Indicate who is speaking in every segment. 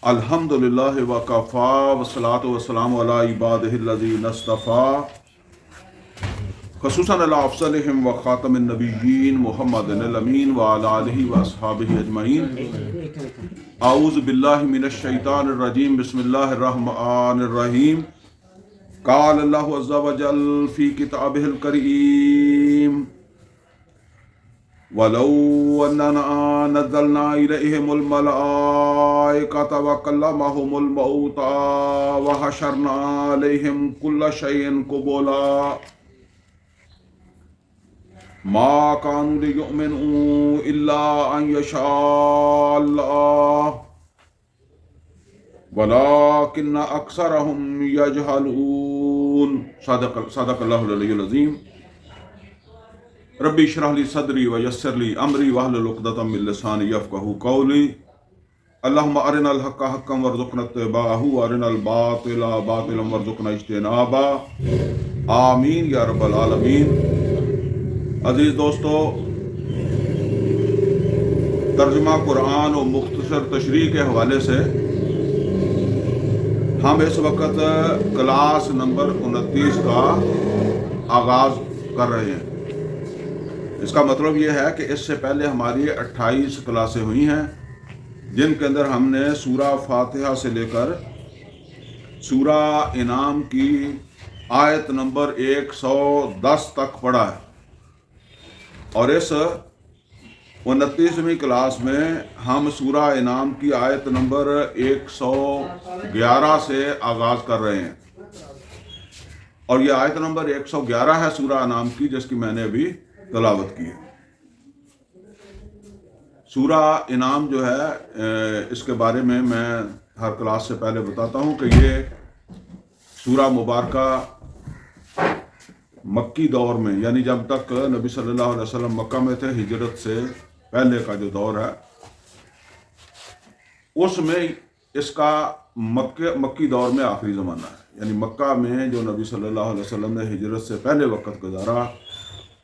Speaker 1: الحمدللہ وکفا والصلاۃ والسلام علی عبادہ الذین اصطفیٰ خصوصاً علی افضلہم وخاتم النبیین محمد الامین وعلی آلہ واصحابہ اجمعین۔ اعوذ باللہ من الشیطان الرجیم، بسم اللہ الرحمن الرحیم۔ قال اللہ عز وجل فی کتابہ الکریم وَلَوْ أَنَّنَا نَزَّلْنَا إِلَيْهِمُ الْمَلَائِكَةَ وَكَلَّمَهُمُ الْمَوْتَى وَحَشَرْنَا عَلَيْهِمْ كُلَّ شَيْءٍ قُبُلًا مَا كَانُوا لِيُؤْمِنُوا إِلَّا أَن يَشَاءَ اللَّهُ وَلَكِنَّ أَكْثَرَهُمْ يَجْهَلُونَ۔ صدق اللہ العلی العظیم۔ ربی اشرح لی صدری ویسر لی امری واحلل عقدۃ من لسانی یفقہوا قولی۔ اللہم ارنا الحق حقا وارزقنا اتباعہ وارنا الباطل باطلا وارزقنا اجتنابہ، آمین یا رب العالمین۔ عزیز دوستو، ترجمہ قرآن و مختصر تشریح کے حوالے سے ہم اس وقت کلاس نمبر 29 کا آغاز کر رہے ہیں۔ اس کا مطلب یہ ہے کہ اس سے پہلے ہماری 28 کلاسیں ہوئی ہیں، جن کے اندر ہم نے سورہ فاتحہ سے لے کر سورہ انعام کی آیت نمبر 110 تک پڑھا ہے، اور اس 29ویں کلاس میں ہم سورہ انعام کی آیت نمبر 111 سے آغاز کر رہے ہیں، اور یہ آیت نمبر 111 ہے سورہ انعام کی، جس کی میں نے ابھی تلاوت کی ہے۔ سورہ انعام جو ہے، اس کے بارے میں ہر کلاس سے پہلے بتاتا ہوں کہ یہ سورہ مبارکہ مکی دور میں، یعنی جب تک نبی صلی اللہ علیہ وسلم مکہ میں تھے، ہجرت سے پہلے کا جو دور ہے، اس میں اس کا مکی دور میں آخری زمانہ ہے۔ یعنی مکہ میں جو نبی صلی اللہ علیہ وسلم نے ہجرت سے پہلے وقت گزارا،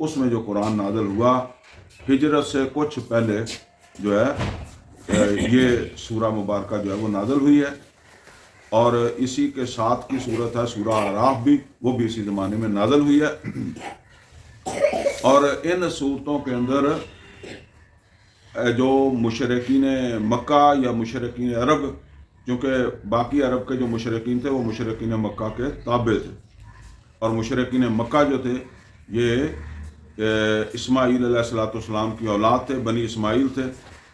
Speaker 1: اس میں جو قرآن نازل ہوا، ہجرت سے کچھ پہلے جو ہے یہ سورہ مبارکہ جو ہے وہ نازل ہوئی ہے، اور اسی کے ساتھ کی صورت ہے سورہ اعراف بھی، وہ بھی اسی زمانے میں نازل ہوئی ہے۔ اور ان صورتوں کے اندر جو مشرکین مکہ یا مشرکین عرب، چونکہ باقی عرب کے جو مشرکین تھے وہ مشرکین مکہ کے تابع تھے، اور مشرکین مکہ جو تھے یہ اسماعیل علیہ السلام کی اولاد تھے، بنی اسماعیل تھے،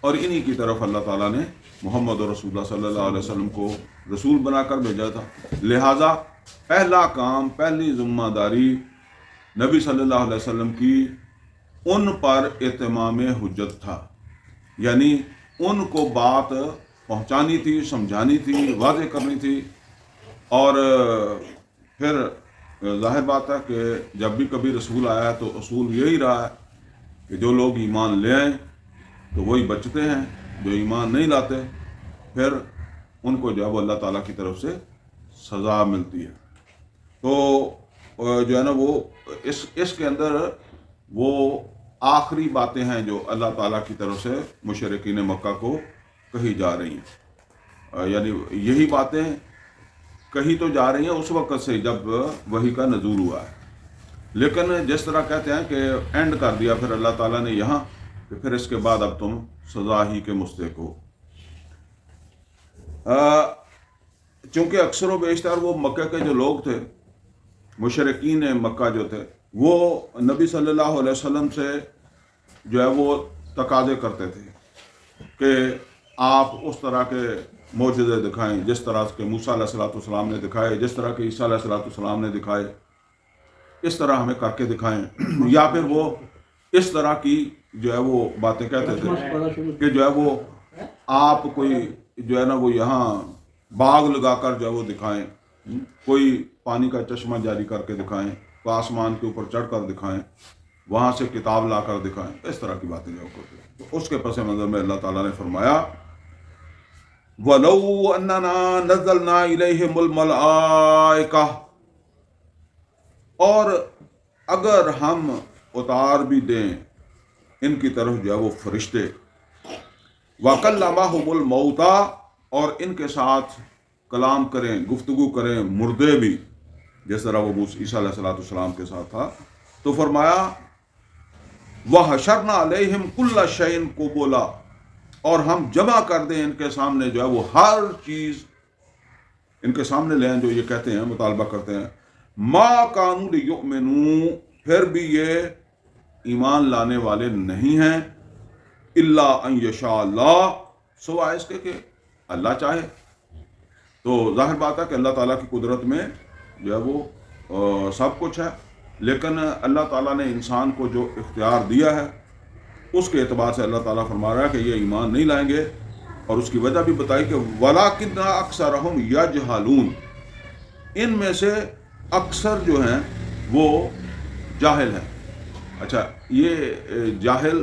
Speaker 1: اور انہی کی طرف اللہ تعالیٰ نے محمد رسول اللہ صلی اللہ علیہ وسلم کو رسول بنا کر بھیجا تھا۔ لہٰذا پہلا کام، پہلی ذمہ داری نبی صلی اللہ علیہ وسلم کی ان پر اتمام حجت تھا، یعنی ان کو بات پہنچانی تھی، سمجھانی تھی، واضح کرنی تھی۔ اور پھر ظاہر بات ہے کہ جب بھی کبھی رسول آیا تو اصول یہی رہا ہے کہ جو لوگ ایمان لے آئیں تو وہی بچتے ہیں، جو ایمان نہیں لاتے پھر ان کو جو ہے وہ اللہ تعالیٰ کی طرف سے سزا ملتی ہے۔ تو جو ہے نا وہ اس کے اندر وہ آخری باتیں ہیں جو اللہ تعالیٰ کی طرف سے مشرکین مکہ کو کہی جا رہی ہیں، یعنی یہی باتیں کہی تو جا رہی ہیں اس وقت سے جب وحی کا نزول ہوا ہے، لیکن جس طرح کہتے ہیں کہ اینڈ کر دیا پھر اللہ تعالیٰ نے یہاں کہ پھر اس کے بعد اب تم سزا ہی کے مستحق ہو۔ چونکہ اکثر و بیشتر وہ مکہ کے جو لوگ تھے، مشرکین مکہ جو تھے، وہ نبی صلی اللہ علیہ وسلم سے جو ہے وہ تقاضے کرتے تھے کہ آپ اس طرح کے معجزے دکھائیں جس طرح کے موسیٰ علیہ السلام نے دکھائے، جس طرح کے عیسیٰ علیہ السلام نے دکھائے، اس طرح ہمیں کر کے دکھائیں، یا پھر وہ اس طرح کی جو ہے وہ باتیں کہتے تھے کہ جو ہے وہ آپ کوئی جو ہے نا وہ یہاں باغ لگا کر جو ہے وہ دکھائیں، کوئی پانی کا چشمہ جاری کر کے دکھائیں، کوئی آسمان کے اوپر چڑھ کر دکھائیں، وہاں سے کتاب لا کر دکھائیں، اس طرح کی باتیں جو کرتے ہیں۔ تو اس کے پس منظر میں اللہ تعالیٰ نے فرمایا وَلَوْ أَنَّنَا نَزَّلْنَا إِلَيْهِمُ الْمَلَائِكَةَ، اور اگر ہم اتار بھی دیں ان کی طرف جو ہے وہ فرشتے، وَكَلَّمَهُمُ الْمَوْتَى، اور ان کے ساتھ کلام کریں، گفتگو کریں مردے بھی، جس طرح وہ عیسیٰ علیہ السلام کے ساتھ تھا. تو فرمایا وَحَشَرْنَا عَلَيْهِمْ كُلَّ شَيْءٍ قُبُلًا، اور ہم جمع کر دیں ان کے سامنے جو ہے وہ ہر چیز ان کے سامنے لیں جو یہ کہتے ہیں، مطالبہ کرتے ہیں. مَا كَانُوا لِيُؤْمِنُوا، پھر بھی یہ ایمان لانے والے نہیں ہیں، إِلَّا أَن يَشَاءَ اللَّهُ، سوائے اس کے کہ اللہ چاہے. تو ظاہر بات ہے کہ اللہ تعالیٰ کی قدرت میں جو ہے وہ سب کچھ ہے، لیکن اللہ تعالیٰ نے انسان کو جو اختیار دیا ہے اس کے اعتبار سے اللہ تعالیٰ فرما رہا ہے کہ یہ ایمان نہیں لائیں گے. اور اس کی وجہ بھی بتائی کہ وَلَٰكِنَّ أَكْثَرَهُمْ يَجْهَلُونَ، ان میں سے اکثر جو ہیں وہ جاہل ہیں. اچھا، یہ جاہل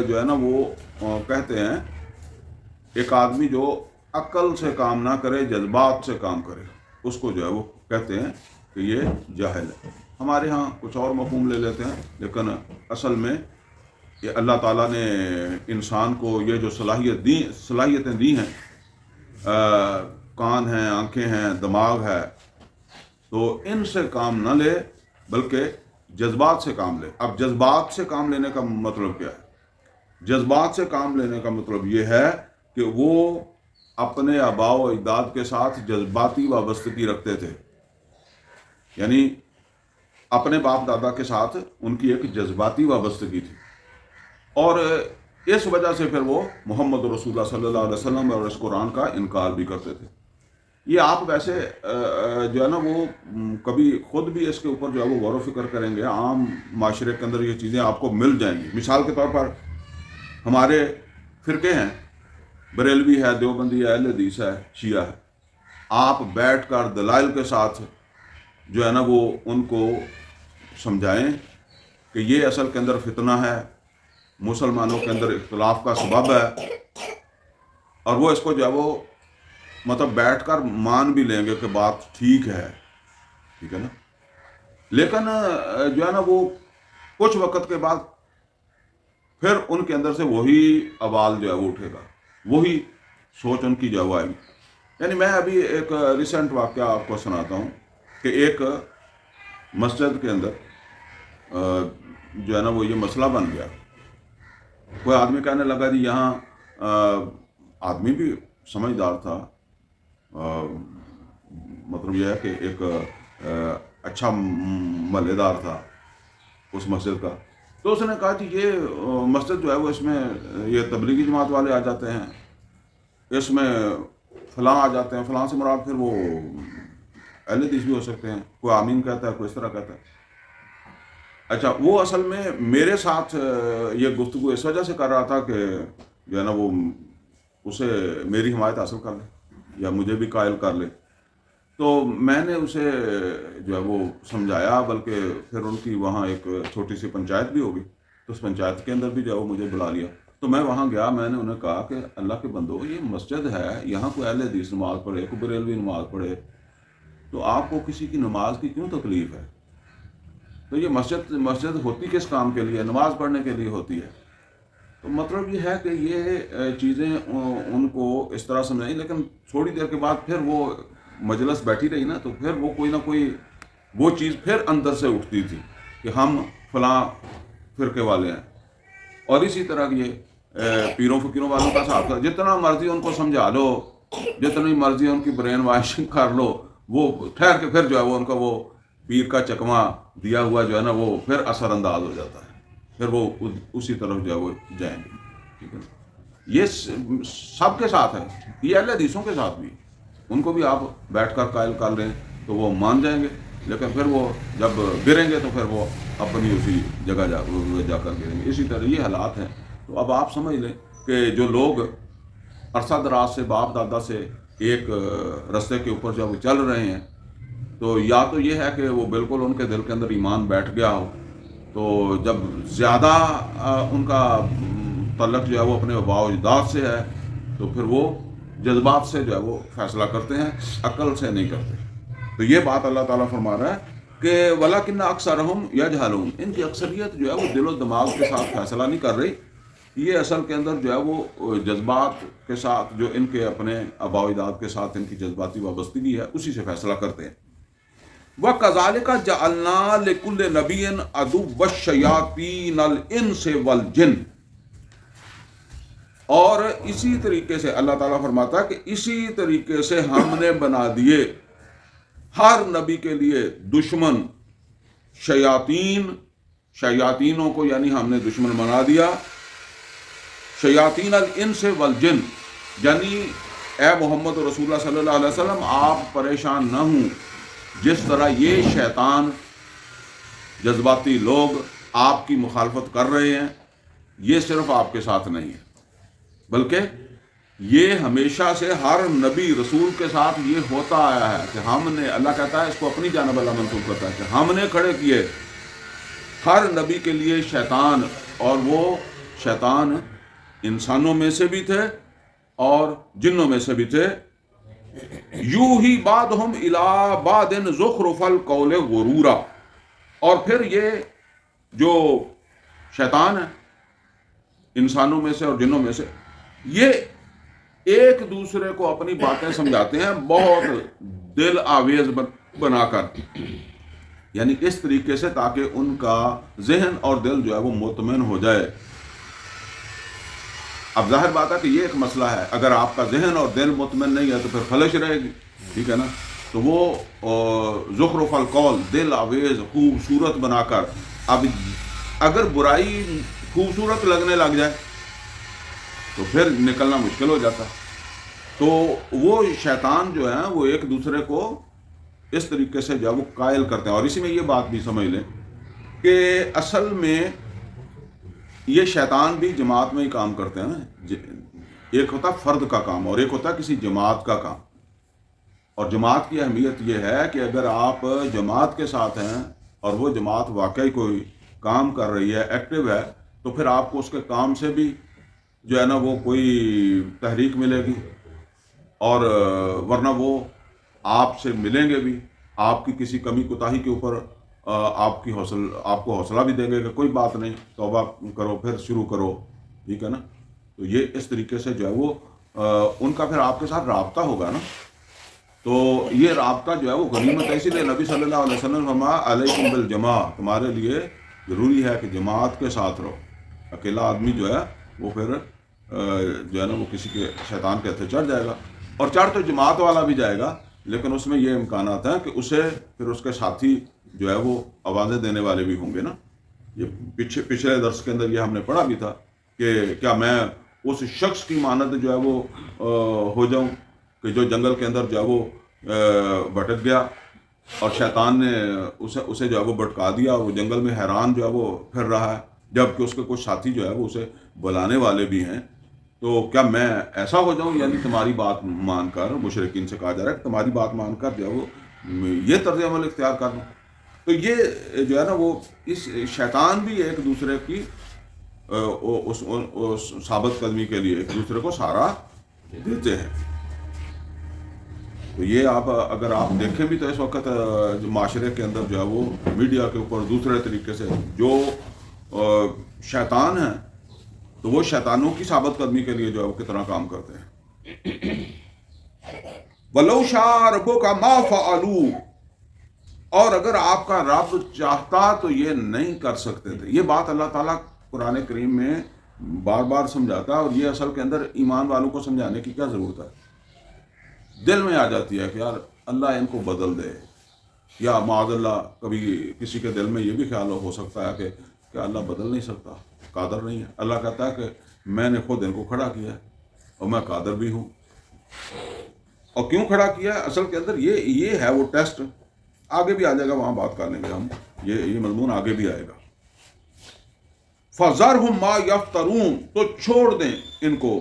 Speaker 1: جو ہے نا وہ کہتے ہیں ایک آدمی جو عقل سے کام نہ کرے، جذبات سے کام کرے، اس کو جو ہے وہ کہتے ہیں کہ یہ جاہل ہے. ہمارے ہاں کچھ اور مفہوم لے لیتے ہیں، لیکن اصل میں یہ اللہ تعالیٰ نے انسان کو یہ جو صلاحیتیں دی ہیں، کان ہیں، آنکھیں ہیں، دماغ ہے، تو ان سے کام نہ لے بلکہ جذبات سے کام لے. اب جذبات سے کام لینے کا مطلب کیا ہے؟ جذبات سے کام لینے کا مطلب یہ ہے کہ وہ اپنے آباء و اجداد کے ساتھ جذباتی وابستگی رکھتے تھے، یعنی اپنے باپ دادا کے ساتھ ان کی ایک جذباتی وابستگی تھی، اور اس وجہ سے پھر وہ محمد رسول اللہ صلی اللہ علیہ وسلم اور اس قرآن کا انکار بھی کرتے تھے. یہ آپ ویسے جو ہے نا وہ کبھی خود بھی اس کے اوپر جو ہے وہ غور و فکر کریں گے، عام معاشرے کے اندر یہ چیزیں آپ کو مل جائیں گی. مثال کے طور پر ہمارے فرقے ہیں، بریلوی ہے، دیوبندی ہے، اہل حدیث ہے، شیعہ ہے. آپ بیٹھ کر دلائل کے ساتھ جو ہے نا وہ ان کو سمجھائیں کہ یہ اصل کے اندر فتنہ ہے، مسلمانوں کے اندر اختلاف کا سبب ہے، اور وہ اس کو جو ہے وہ مطلب بیٹھ کر مان بھی لیں گے کہ بات ٹھیک ہے نا. لیکن جو ہے نا وہ کچھ وقت کے بعد پھر ان کے اندر سے وہی ابال جو ہے وہ اٹھے گا، وہی سوچ ان کی جو ہے وہ آئے گی. یعنی میں ابھی ایک ریسنٹ واقعہ آپ کو سناتا ہوں کہ ایک مسجد کے اندر جو ہے نا وہ یہ مسئلہ بن گیا. کوئی آدمی کہنے لگا جی یہاں آدمی بھی سمجھدار تھا، مطلب یہ ہے کہ ایک اچھا محلے دار تھا اس مسجد کا. تو اس نے کہا کہ یہ مسجد جو ہے وہ اس میں یہ تبلیغی جماعت والے آ جاتے ہیں، اس میں فلاں آ جاتے ہیں، فلاں سے مراد پھر وہ اہل حدیث بھی ہو سکتے ہیں، کوئی آمین کہتا ہے، کوئی اس طرح کہتا ہے. اچھا، وہ اصل میں میرے ساتھ یہ گفتگو اس وجہ سے کر رہا تھا کہ جو ہے نا وہ اسے میری حمایت حاصل کر لے یا مجھے بھی قائل کر لے. تو میں نے اسے جو ہے وہ سمجھایا، بلکہ پھر ان کی وہاں ایک چھوٹی سی پنچایت بھی ہوگی، تو اس پنچایت کے اندر بھی جو ہے وہ مجھے بلا لیا. تو میں وہاں گیا، میں نے انہیں کہا کہ اللہ کے بندو، یہ مسجد ہے، یہاں کوئی اہل حدیث نماز پڑھے، کوئی بریلوی نماز پڑھے، تو آپ کو کسی کی نماز کی کیوں تکلیف ہے؟ تو یہ مسجد ہوتی کس کام کے لیے؟ نماز پڑھنے کے لیے ہوتی ہے. تو مطلب یہ ہے کہ یہ چیزیں ان کو اس طرح سمجھائیں، لیکن تھوڑی دیر کے بعد پھر وہ مجلس بیٹھی رہی نا، تو پھر وہ کوئی نہ کوئی وہ چیز پھر اندر سے اٹھتی تھی کہ ہم فلاں فرقے والے ہیں. اور اسی طرح یہ پیروں فقیروں والوں کا ساتھ، جتنا مرضی ان کو سمجھا لو، جتنی مرضی ان کی برین واشنگ کر لو، وہ ٹھہر کے پھر جو ہے وہ ان کا وہ پیر کا چکمہ دیا ہوا جو ہے نا وہ پھر اثر انداز ہو جاتا ہے، پھر وہ اسی طرف جو ہے وہ جائیں گے. ٹھیک ہے، یہ سب کے ساتھ ہے، یہ اہل حدیثوں کے ساتھ بھی. ان کو بھی آپ بیٹھ کر قائل کر لیں تو وہ مان جائیں گے، لیکن پھر وہ جب گریں گے تو پھر وہ اپنی اسی جگہ جا کر گریں گے. اسی طرح یہ حالات ہیں. تو اب آپ سمجھ لیں کہ جو لوگ عرصہ دراز سے باپ دادا سے ایک رستے کے اوپر جب وہ چل رہے ہیں، تو یا تو یہ ہے کہ وہ بالکل ان کے دل کے اندر ایمان بیٹھ گیا ہو، تو جب زیادہ ان کا تعلق جو ہے وہ اپنے آباء و اجداد سے ہے، تو پھر وہ جذبات سے جو ہے وہ فیصلہ کرتے ہیں، عقل سے نہیں کرتے. تو یہ بات اللہ تعالیٰ فرما رہا ہے کہ وَلَٰكِنَّ أَكْثَرَهُمْ يَجْهَلُونَ، ان کی اکثریت جو ہے وہ دل و دماغ کے ساتھ فیصلہ نہیں کر رہی، یہ اصل کے اندر جو ہے وہ جذبات کے ساتھ، جو ان کے اپنے آباء و اجداد کے ساتھ ان کی جذباتی وابستگی ہے، اسی سے فیصلہ کرتے ہیں۔ وَكَذَلِكَ جَعَلْنَا لِكُلِّ نَبِيٍّ عَدُوًّا الشَّيَاطِينَ الْإِنسِ وَالْجِنِّ، اور اسی طریقے سے اللہ تعالیٰ فرماتا ہے کہ اسی طریقے سے ہم نے بنا دیے ہر نبی کے لیے دشمن شیاطینوں کو، یعنی ہم نے دشمن بنا دیا شیاطین الانس والجن، یعنی اے محمد رسول اللہ صلی اللہ علیہ وسلم آپ پریشان نہ ہوں، جس طرح یہ شیطان جذباتی لوگ آپ کی مخالفت کر رہے ہیں، یہ صرف آپ کے ساتھ نہیں ہے، بلکہ یہ ہمیشہ سے ہر نبی رسول کے ساتھ یہ ہوتا آیا ہے کہ ہم نے، اللہ کہتا ہے اس کو اپنی جانب اللہ منسوب کرتا ہے کہ ہم نے کھڑے کیے ہر نبی کے لیے شیطان، اور وہ شیطان انسانوں میں سے بھی تھے اور جنوں میں سے بھی تھے۔ یوحی بعضهم الی بعض زخرف القول غرورا، اور پھر یہ جو شیطان ہے انسانوں میں سے اور جنوں میں سے، یہ ایک دوسرے کو اپنی باتیں سمجھاتے ہیں بہت دل آویز بنا کر، یعنی اس طریقے سے تاکہ ان کا ذہن اور دل جو ہے وہ مطمئن ہو جائے۔ اب ظاہر بات ہے کہ یہ ایک مسئلہ ہے، اگر آپ کا ذہن اور دل مطمئن نہیں ہے تو پھر خلش رہے گی، ٹھیک ہے نا؟ تو وہ زخرف القول، دل آویز خوبصورت بنا کر، اب اگر برائی خوبصورت لگنے لگ جائے تو پھر نکلنا مشکل ہو جاتا ہے۔ تو وہ شیطان جو ہے وہ ایک دوسرے کو اس طریقے سے جو ہے وہ قائل کرتے ہیں، اور اسی میں یہ بات بھی سمجھ لیں کہ اصل میں یہ شیطان بھی جماعت میں ہی کام کرتے ہیں، ایک ہوتا فرد کا کام اور ایک ہوتا کسی جماعت کا کام، اور جماعت کی اہمیت یہ ہے کہ اگر آپ جماعت کے ساتھ ہیں اور وہ جماعت واقعی کوئی کام کر رہی ہے، ایکٹیو ہے، تو پھر آپ کو اس کے کام سے بھی جو ہے نا وہ کوئی تحریک ملے گی، اور ورنہ وہ آپ سے ملیں گے بھی، آپ کی کسی کمی کوتاہی کے اوپر آپ کو حوصلہ بھی دیں گے کہ کوئی بات نہیں، توبہ کرو پھر شروع کرو، ٹھیک ہے نا؟ تو یہ اس طریقے سے جو ہے وہ ان کا پھر آپ کے ساتھ رابطہ ہوگا نا، تو یہ رابطہ جو ہے وہ غنیمت ہے۔ اسی لیے نبی صلی اللہ علیہ وسلم فرمایا علیکم بالجماع، تمہارے لیے ضروری ہے کہ جماعت کے ساتھ رہو، اکیلا آدمی جو ہے وہ پھر جو ہے نا وہ کسی کے شیطان کے ہتھے چڑھ جائے گا، اور چڑھ تو جماعت والا بھی جائے گا، لیکن اس میں یہ امکانات ہیں کہ اسے پھر اس کے ساتھی جو ہے وہ آوازیں دینے والے بھی ہوں گے نا۔ یہ پچھلے درس کے اندر یہ ہم نے پڑھا بھی تھا کہ کیا میں اس شخص کی مانند جو ہے وہ ہو جاؤں کہ جو جنگل کے اندر جو ہے وہ بھٹک گیا اور شیطان نے اسے جو ہے وہ بھٹکا دیا، وہ جنگل میں حیران جو ہے وہ پھر رہا ہے، جبکہ اس کے کچھ ساتھی جو ہے وہ اسے بلانے والے بھی ہیں، تو کیا میں ایسا ہو جاؤں؟ یعنی تمہاری بات مان کر، مشرکین سے کہا جا رہا ہے کہ تمہاری بات مان کر جو ہے وہ یہ طرز عمل اختیار کر لوں۔ تو یہ جو ہے نا وہ اس شیطان بھی ایک دوسرے کی اس ثابت قدمی کے لیے ایک دوسرے کو سہارا دیتے ہیں۔ تو یہ اگر آپ دیکھیں بھی تو اس وقت معاشرے کے اندر جو ہے وہ میڈیا کے اوپر دوسرے طریقے سے جو شیطان ہیں تو وہ شیطانوں کی ثابت قدمی کے لیے جو ہے وہ کتنا کام کرتے ہیں۔ وَلَوْ شَاءَ رَبُّكَ مَا فَعَلُوهُ، اور اگر آپ کا رب چاہتا تو یہ نہیں کر سکتے تھے۔ یہ بات اللہ تعالیٰ قرآن کریم میں بار بار سمجھاتا ہے، اور یہ اصل کے اندر ایمان والوں کو سمجھانے کی کیا ضرورت ہے؟ دل میں آ جاتی ہے کہ یار اللہ ان کو بدل دے، یا معاذ اللہ کبھی کسی کے دل میں یہ بھی خیال ہو سکتا ہے کہ اللہ بدل نہیں سکتا، قادر نہیں ہے۔ اللہ کہتا ہے کہ میں نے خود ان کو کھڑا کیا ہے اور میں قادر بھی ہوں۔ اور کیوں کھڑا کیا ہے؟ اصل کے اندر یہ ہے وہ ٹیسٹ، آگے بھی آ جائے گا، وہاں بات کر لیں گے ہم، یہ مضمون آگے بھی آئے گا۔ فَذَرْهُمْ مَا يَفْتَرُونَ، تو چھوڑ دیں ان کو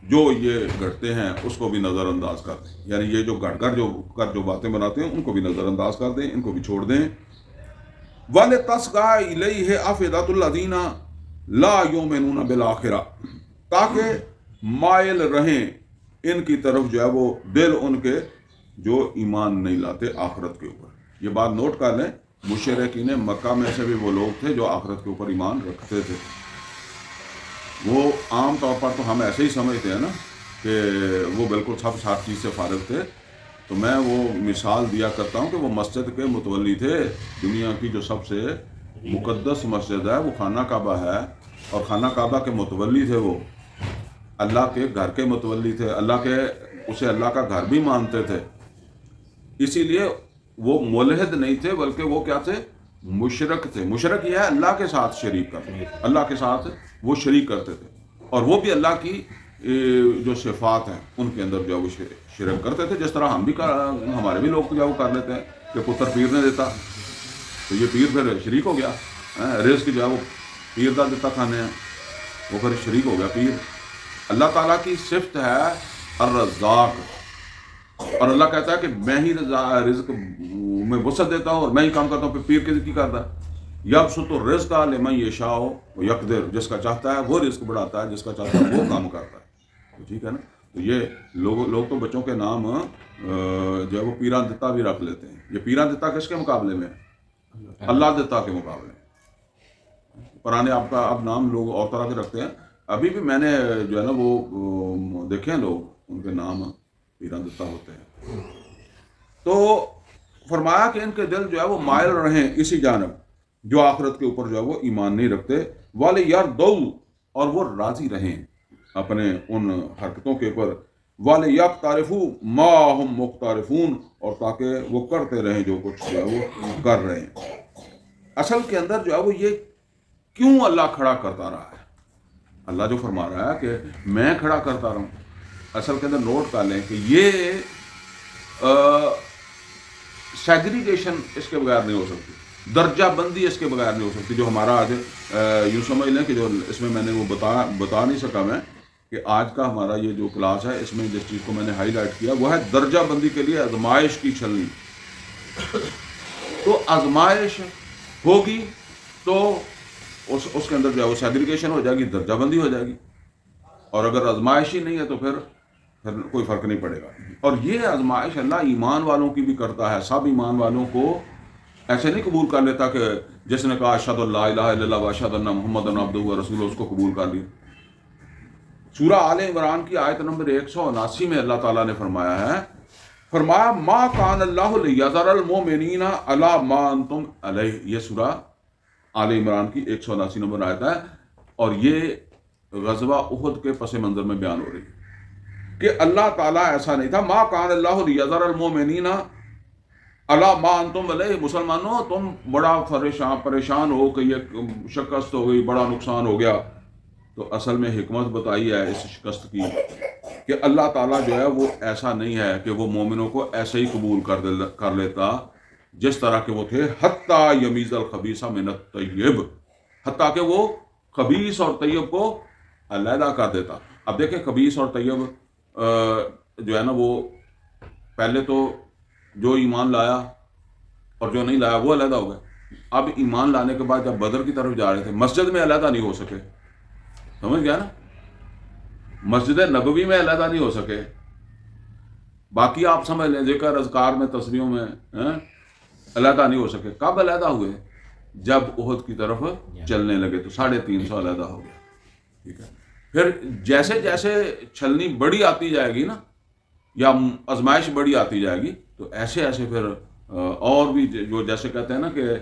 Speaker 1: جو یہ گھڑتے ہیں اس کو بھی نظر انداز کر دیں، یعنی یہ جو گھڑ کر جو باتیں بناتے ہیں ان کو بھی نظر انداز کر دیں، ان کو بھی چھوڑ دیں۔ وَلِتَصْغَىٰ إِلَيْهِ أَفْئِدَةُ الَّذِينَ لَا يُؤْمِنُونَ بِالْآخِرَةِ، تاکہ مائل رہیں ان کی طرف جو ہے وہ دل ان کے جو ایمان نہیں لاتے آخرت کے اوپر۔ یہ بات نوٹ کر لیں، مشرکین مکہ میں سے بھی وہ لوگ تھے جو آخرت کے اوپر ایمان رکھتے تھے۔ وہ عام طور پر تو ہم ایسے ہی سمجھتے ہیں نا کہ وہ بالکل سب ہر چیز سے فارغ تھے. تو میں وہ مثال دیا کرتا ہوں کہ وہ مسجد کے متولی تھے. دنیا کی جو سب سے مقدس مسجد ہے وہ خانہ کعبہ ہے، اور خانہ کعبہ کے متولی تھے وہ. اللہ کے گھر کے متولی تھے، اسے اللہ کا گھر بھی مانتے تھے. اسی لیے وہ ملحد نہیں تھے، بلکہ وہ کیا تھے؟ مشرک تھے. مشرک یہ ہے اللہ کے ساتھ شریک کرتے، اللہ کے ساتھ وہ شریک کرتے تھے، اور وہ بھی اللہ کی جو صفات ہیں ان کے اندر جو ہے وہ شرک کرتے تھے. جس طرح ہمارے بھی لوگ جو ہے وہ کر لیتے ہیں کہ پتر پیر نے دیتا تو یہ پیر پھر شریک ہو گیا. رزق جو ہے وہ پیر دا دیتا کھانے ہیں، وہ پھر شریک ہو گیا پیر. اللہ تعالیٰ کی صفت ہے الرزاق، اور اللہ کہتا ہے کہ میں ہی رزق میں وسعت دیتا ہوں اور میں ہی کام کرتا ہوں. پھر پیر کی کرتا ہے یبسط الرزق لمن یشاء ویقدر، جس کا چاہتا ہے وہ رزق بڑھاتا ہے، جس کا چاہتا ہے وہ کام کرتا ہے. تو ٹھیک ہے نا. تو یہ لوگ تو بچوں کے نام جو ہے وہ پیران دتا بھی رکھ لیتے ہیں. یہ پیران دتا کس کے مقابلے میں؟ اللہ دتا کے مقابلے میں. پرانے آپ کا اب نام لوگ اور طرح کے رکھتے ہیں. ابھی بھی میں نے جو ہے نا وہ دیکھے ہیں لوگ ان کے نام پیران دتا ہوتے ہیں. تو فرمایا کہ ان کے دل جو ہے وہ مائل رہیں اسی جانب جو آخرت کے اوپر جو ہے وہ ایمان نہیں رکھتے. والے یار دو، اور وہ راضی رہیں اپنے ان حرکتوں کے اوپر. والے یک تعارفو ما ہم مختارفون، اور تاکہ وہ کرتے رہیں جو کچھ جو ہے وہ کر رہے ہیں. اصل کے اندر جو ہے وہ یہ کیوں اللہ کھڑا کرتا رہا ہے؟ اللہ جو فرما رہا ہے کہ میں کھڑا کرتا رہوں، اصل کے اندر نوٹ کر لیں کہ یہ سیگریگیشن اس کے بغیر نہیں ہو سکتی، درجہ بندی اس کے بغیر نہیں ہو سکتی. جو ہمارا آج یوں سمجھ لیں کہ جو اس میں نے وہ بتا نہیں سکا میں کہ آج کا ہمارا یہ جو کلاس ہے اس میں جس چیز کو میں نے ہائی لائٹ کیا وہ ہے درجہ بندی کے لیے آزمائش کی چھلنی. تو آزمائش ہوگی تو اس کے اندر جو ہے وہ سیگریگیشن ہو جائے گی، درجہ بندی ہو جائے گی. اور اگر آزمائش ہی نہیں ہے تو پھر کوئی فرق نہیں پڑے گا. اور یہ آزمائش اللہ ایمان والوں کی بھی کرتا ہے. سب ایمان والوں کو ایسے نہیں قبول کر لیتا کہ جس نے کہا اشہد اللہ الہ الا اللہ و اشہد ان محمد عبدہ و رسولہ اس کو قبول کر لیا. سورہ آل عمران کی آیت نمبر 179 میں اللہ تعالیٰ نے فرمایا ما کان اللہ لیذر المؤمنین علی ما انتم علیہ. یہ سورہ آل عمران کی 179 نمبر آیت ہے، اور یہ غزوہ احد کے پس منظر میں بیان ہو رہی ہے کہ اللہ تعالیٰ ایسا نہیں تھا. ما کان اللہ لیذر المؤمنین علی ما انتم علیہ. مسلمانوں تم بڑا پریشان ہو کہ یہ شکست ہو گئی، بڑا نقصان ہو گیا. تو اصل میں حکمت بتائی ہے اس شکست کی کہ اللہ تعالیٰ جو ہے وہ ایسا نہیں ہے کہ وہ مومنوں کو ایسے ہی قبول کر لیتا جس طرح کے وہ تھے. حتیٰ یمیز الخبیث من الطیب، حتیٰ کہ وہ خبیث اور طیب کو علیحدہ کر دیتا. اب دیکھیں خبیث اور طیب جو ہے نا وہ پہلے تو جو ایمان لایا اور جو نہیں لایا وہ علیحدہ ہو گئے. اب ایمان لانے کے بعد جب بدر کی طرف جا رہے تھے مسجد میں علیحدہ نہیں ہو سکے. سمجھ گیا نا؟ مسجد نبوی میں علیحدہ نہیں ہو سکے. باقی آپ سمجھ لیں ذکر اذکار میں تسبیحوں میں علیحدہ نہیں ہو سکے. کب علیحدہ ہوئے؟ جب احد کی طرف چلنے لگے تو 350 علیحدہ ہو گیا. ٹھیک ہے. پھر جیسے جیسے چھلنی بڑی آتی جائے گی نا یا آزمائش بڑی آتی جائے گی تو ایسے ایسے پھر اور بھی جو جیسے کہتے ہیں نا کہ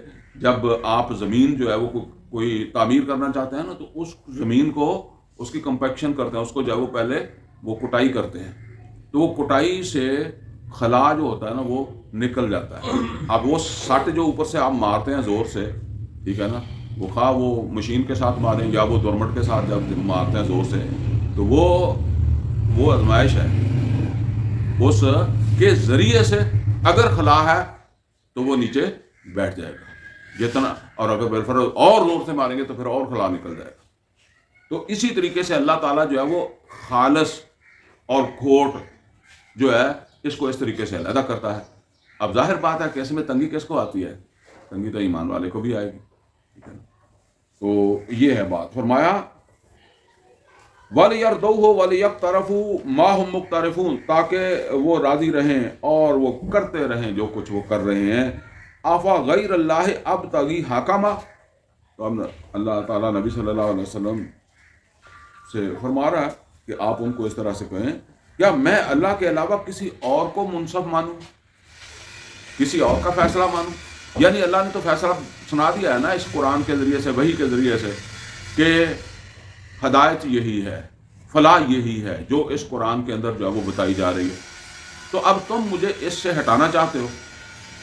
Speaker 1: جب آپ زمین جو ہے وہ کوئی تعمیر کرنا چاہتے ہیں نا تو اس زمین کو اس کی کمپیکشن کرتے ہیں، اس کو جو ہے وہ پہلے وہ کٹائی کرتے ہیں. تو وہ کٹائی سے خلا جو ہوتا ہے نا وہ نکل جاتا ہے. اب وہ سٹ جو اوپر سے آپ مارتے ہیں زور سے، ٹھیک ہے نا، وہ خواہ وہ مشین کے ساتھ ماریں یا وہ دورمٹ کے ساتھ جب مارتے ہیں زور سے، تو وہ آزمائش ہے. اس کے ذریعے سے اگر خلا ہے تو وہ نیچے بیٹھ جائے گا جتنا، اور اگر بالفرض اور زور سے ماریں گے تو پھر اور خلا نکل جائے گا. تو اسی طریقے سے اللہ تعالیٰ جو ہے وہ خالص اور کھوٹ جو ہے اس کو اس طریقے سے علیحدہ کرتا ہے. اب ظاہر بات ہے کہ اس میں تنگی کس کو آتی ہے؟ تنگی تو ایمان والے کو بھی آئے گی. ٹھیک ہے. تو یہ ہے بات. فرمایا وَلِيَرْضَوْهُ وَلِيَقْتَرَفُوا مَا هُمْ مُقْتَرِفُونَ، تاکہ وہ راضی رہیں اور وہ کرتے رہیں جو کچھ وہ کر رہے ہیں. آفا غیر اللہ ابتغی حکما. تو اب اللہ تعالیٰ نبی صلی اللہ علیہ وسلم سے فرما رہا ہے کہ آپ ان کو اس طرح سے کہیں یا میں اللہ کے علاوہ کسی اور کو منصف مانوں، کسی اور کا فیصلہ مانوں؟ یعنی اللہ نے تو فیصلہ سنا دیا ہے نا اس قرآن کے ذریعے سے، وحی کے ذریعے سے، کہ ہدایت یہی ہے، فلاح یہی ہے جو اس قرآن کے اندر جو ہے وہ بتائی جا رہی ہے، تو اب تم مجھے اس سے ہٹانا چاہتے ہو،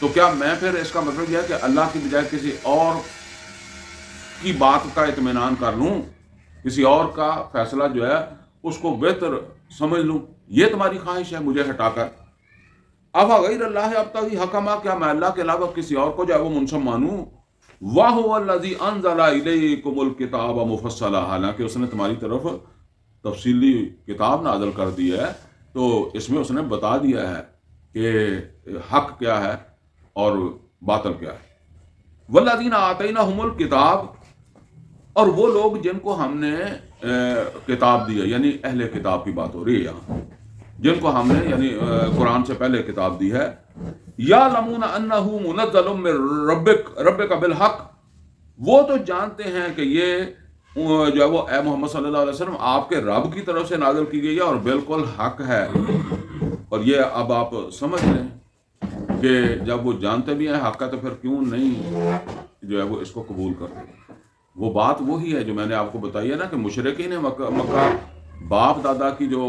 Speaker 1: تو کیا میں پھر اس کا مطلب یہ ہے کہ اللہ کی بجائے کسی اور کی بات کا اطمینان کر لوں، کسی اور کا فیصلہ جو ہے اس کو بہتر سمجھ لوں؟ یہ تمہاری خواہش ہے مجھے ہٹا کر؟ اب غیر اللہ اب تک حکمہ، کیا میں اللہ کے علاوہ کسی اور کو جو ہے وہ منصف مانوں؟ وَهُوَ الَّذِي أَنزَلَ إِلَيْكُمُ الْكِتَابَ مُفَصَّلًا، حالانکہ اس نے تمہاری طرف تفصیلی کتاب نازل کر دی ہے، تو اس میں اس نے بتا دیا ہے کہ حق کیا ہے اور باطل کیا ہے۔ وَالَّذِينَ آتَيْنَاهُمُ الْكِتَابَ، اور وہ لوگ جن کو ہم نے کتاب دی ہے، یعنی اہل کتاب کی بات ہو رہی ہے یہاں، جن کو ہم نے یعنی قرآن سے پہلے کتاب دی ہے، یعلمون انہ منزل من ربک بالحق، وہ تو جانتے ہیں کہ یہ جو ہے وہ اے محمد صلی اللہ علیہ وسلم آپ کے رب کی طرف سے نازل کی گئی ہے اور بالکل حق ہے۔ اور یہ اب آپ سمجھ لیں کہ جب وہ جانتے بھی ہیں حق ہے تو پھر کیوں نہیں جو ہے وہ اس کو قبول کرتے؟ وہ بات وہی ہے جو میں نے آپ کو بتائی ہے نا کہ مشرکین مکہ باپ دادا کی جو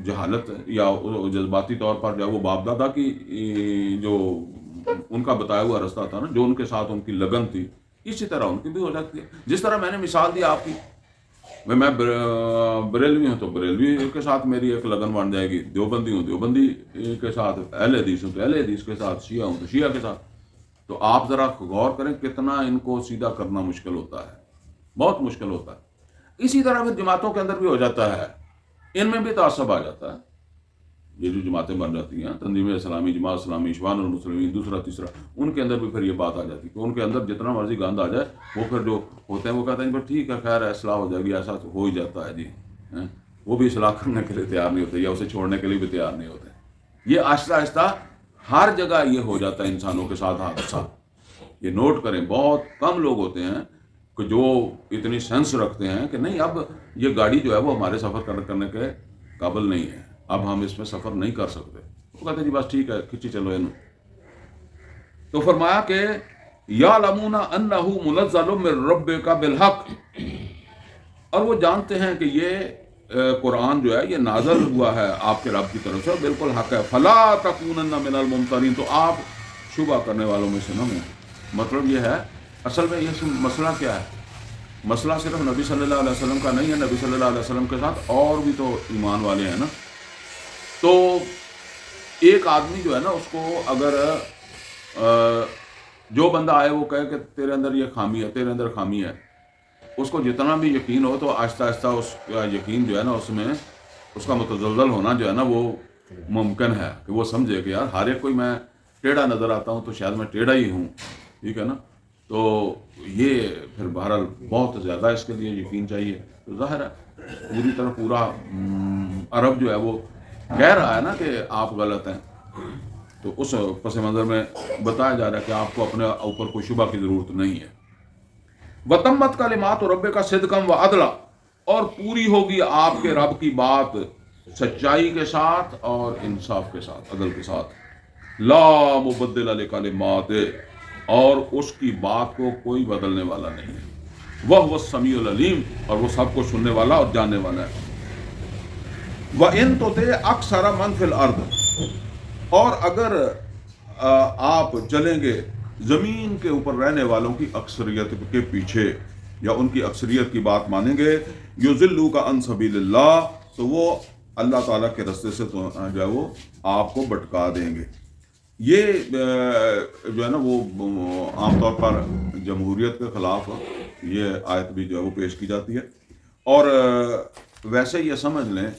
Speaker 1: جہالت یا جذباتی طور پر جو ہے وہ باپ دادا کی جو ان کا بتایا ہوا راستہ تھا نا، جو ان کے ساتھ ان کی لگن تھی، اسی طرح ان کی بھی ہو جاتی ہے۔ جس طرح میں نے مثال دی آپ کی، میں بریلوی ہوں تو بریلوی کے ساتھ میری ایک لگن بن جائے گی، دیوبندی ہوں دیوبندی کے ساتھ، اہل حدیث ہوں تو اہل حدیث کے ساتھ، شیعہ ہوں تو شیعہ کے ساتھ۔ تو آپ ذرا غور کریں کتنا ان کو سیدھا کرنا مشکل ہوتا ہے، بہت مشکل ہوتا ہے۔ اسی طرح پھر جماعتوں کے اندر بھی ہو جاتا ہے، ان میں بھی تعصب آ جاتا ہے۔ یہ جو جماعتیں بن جاتی ہیں، تنظیم اسلامی، جماعت اسلامی، اخوان المسلمین، دوسرا تیسرا، ان کے اندر بھی پھر یہ بات آ جاتی ہے کہ ان کے اندر جتنا مرضی گند آ جائے، وہ پھر جو ہوتے ہیں وہ کہتے ہیں کہ ٹھیک ہے خیر ہے، اصلاح ہو جائے گی، ایسا ہو ہی جاتا ہے جی، وہ بھی اصلاح کرنے کے لیے تیار نہیں ہوتے یا اسے چھوڑنے کے لیے بھی تیار نہیں ہوتے۔ یہ آہستہ آہستہ ہر جگہ یہ ہو جاتا ہے انسانوں کے ساتھ حادثہ۔ یہ نوٹ کریں، بہت کم لوگ ہوتے ہیں کہ جو اتنی سینس رکھتے ہیں کہ نہیں اب یہ گاڑی جو ہے وہ ہمارے سفر کرنے کے قابل نہیں ہے، اب ہم اس میں سفر نہیں کر سکتے، وہ کہتے ہیں جی بس ٹھیک ہے کھچی چلو انہوں۔ تو فرمایا کہ یعلمون انہ منزل من ربک بالحق، اور وہ جانتے ہیں کہ یہ قرآن جو ہے یہ نازل ہوا ہے آپ کے رب کی طرف سے، بالکل حق ہے۔ فلا تکونن من الممترین، تو آپ شبہ کرنے والوں میں سے نہ ہوں۔ مطلب یہ ہے، اصل میں یہ مسئلہ کیا ہے؟ مسئلہ صرف نبی صلی اللہ علیہ وسلم کا نہیں ہے، نبی صلی اللہ علیہ وسلم کے ساتھ اور بھی تو ایمان والے ہیں نا۔ تو ایک آدمی جو ہے نا اس کو اگر جو بندہ آئے وہ کہے کہ تیرے اندر یہ خامی ہے، تیرے اندر خامی ہے، اس کو جتنا بھی یقین ہو تو آہستہ آہستہ اس کا یقین جو ہے نا اس میں اس کا متزلزل ہونا جو ہے نا وہ ممکن ہے کہ وہ سمجھے کہ یار ہر ایک کوئی میں ٹیڑھا نظر آتا ہوں تو شاید میں ٹیڑھا ہی ہوں، ٹھیک ہے نا۔ تو یہ پھر بہرحال بہت زیادہ اس کے لیے یقین چاہیے۔ تو ظاہر ہے پوری طرح پورا عرب جو ہے وہ کہہ رہا ہے نا کہ آپ غلط ہیں، تو اس پس منظر میں بتایا جا رہا ہے کہ آپ کو اپنے اوپر کوئی شبہ کی ضرورت نہیں ہے۔ وتمت کلمات ربک صدقا وعدلا، اور پوری ہوگی آپ کے رب کی بات سچائی کے ساتھ اور انصاف کے ساتھ، عدل کے ساتھ۔ لا مبدل لکلمات، اور اس کی بات کو کوئی بدلنے والا نہیں ہے۔ وَهُوَ السَّمِيعُ الْعَلِيمُ، اور وہ سب کو سننے والا اور جاننے والا ہے۔ وَإِن تُطِعْ أَكْثَرَ مَنْ فِي الْأَرْضِ، اور اگر آپ چلیں گے زمین کے اوپر رہنے والوں کی اکثریت کے پیچھے یا ان کی اکثریت کی بات مانیں گے، یضلوک عن سبیل اللہ، تو وہ اللہ تعالیٰ کے راستے سے جو ہے وہ آپ کو بھٹکا دیں گے۔ یہ جو ہے نا وہ عام طور پر جمہوریت کے خلاف یہ آیت بھی جو ہے وہ پیش کی جاتی ہے، اور ویسے یہ سمجھ لیں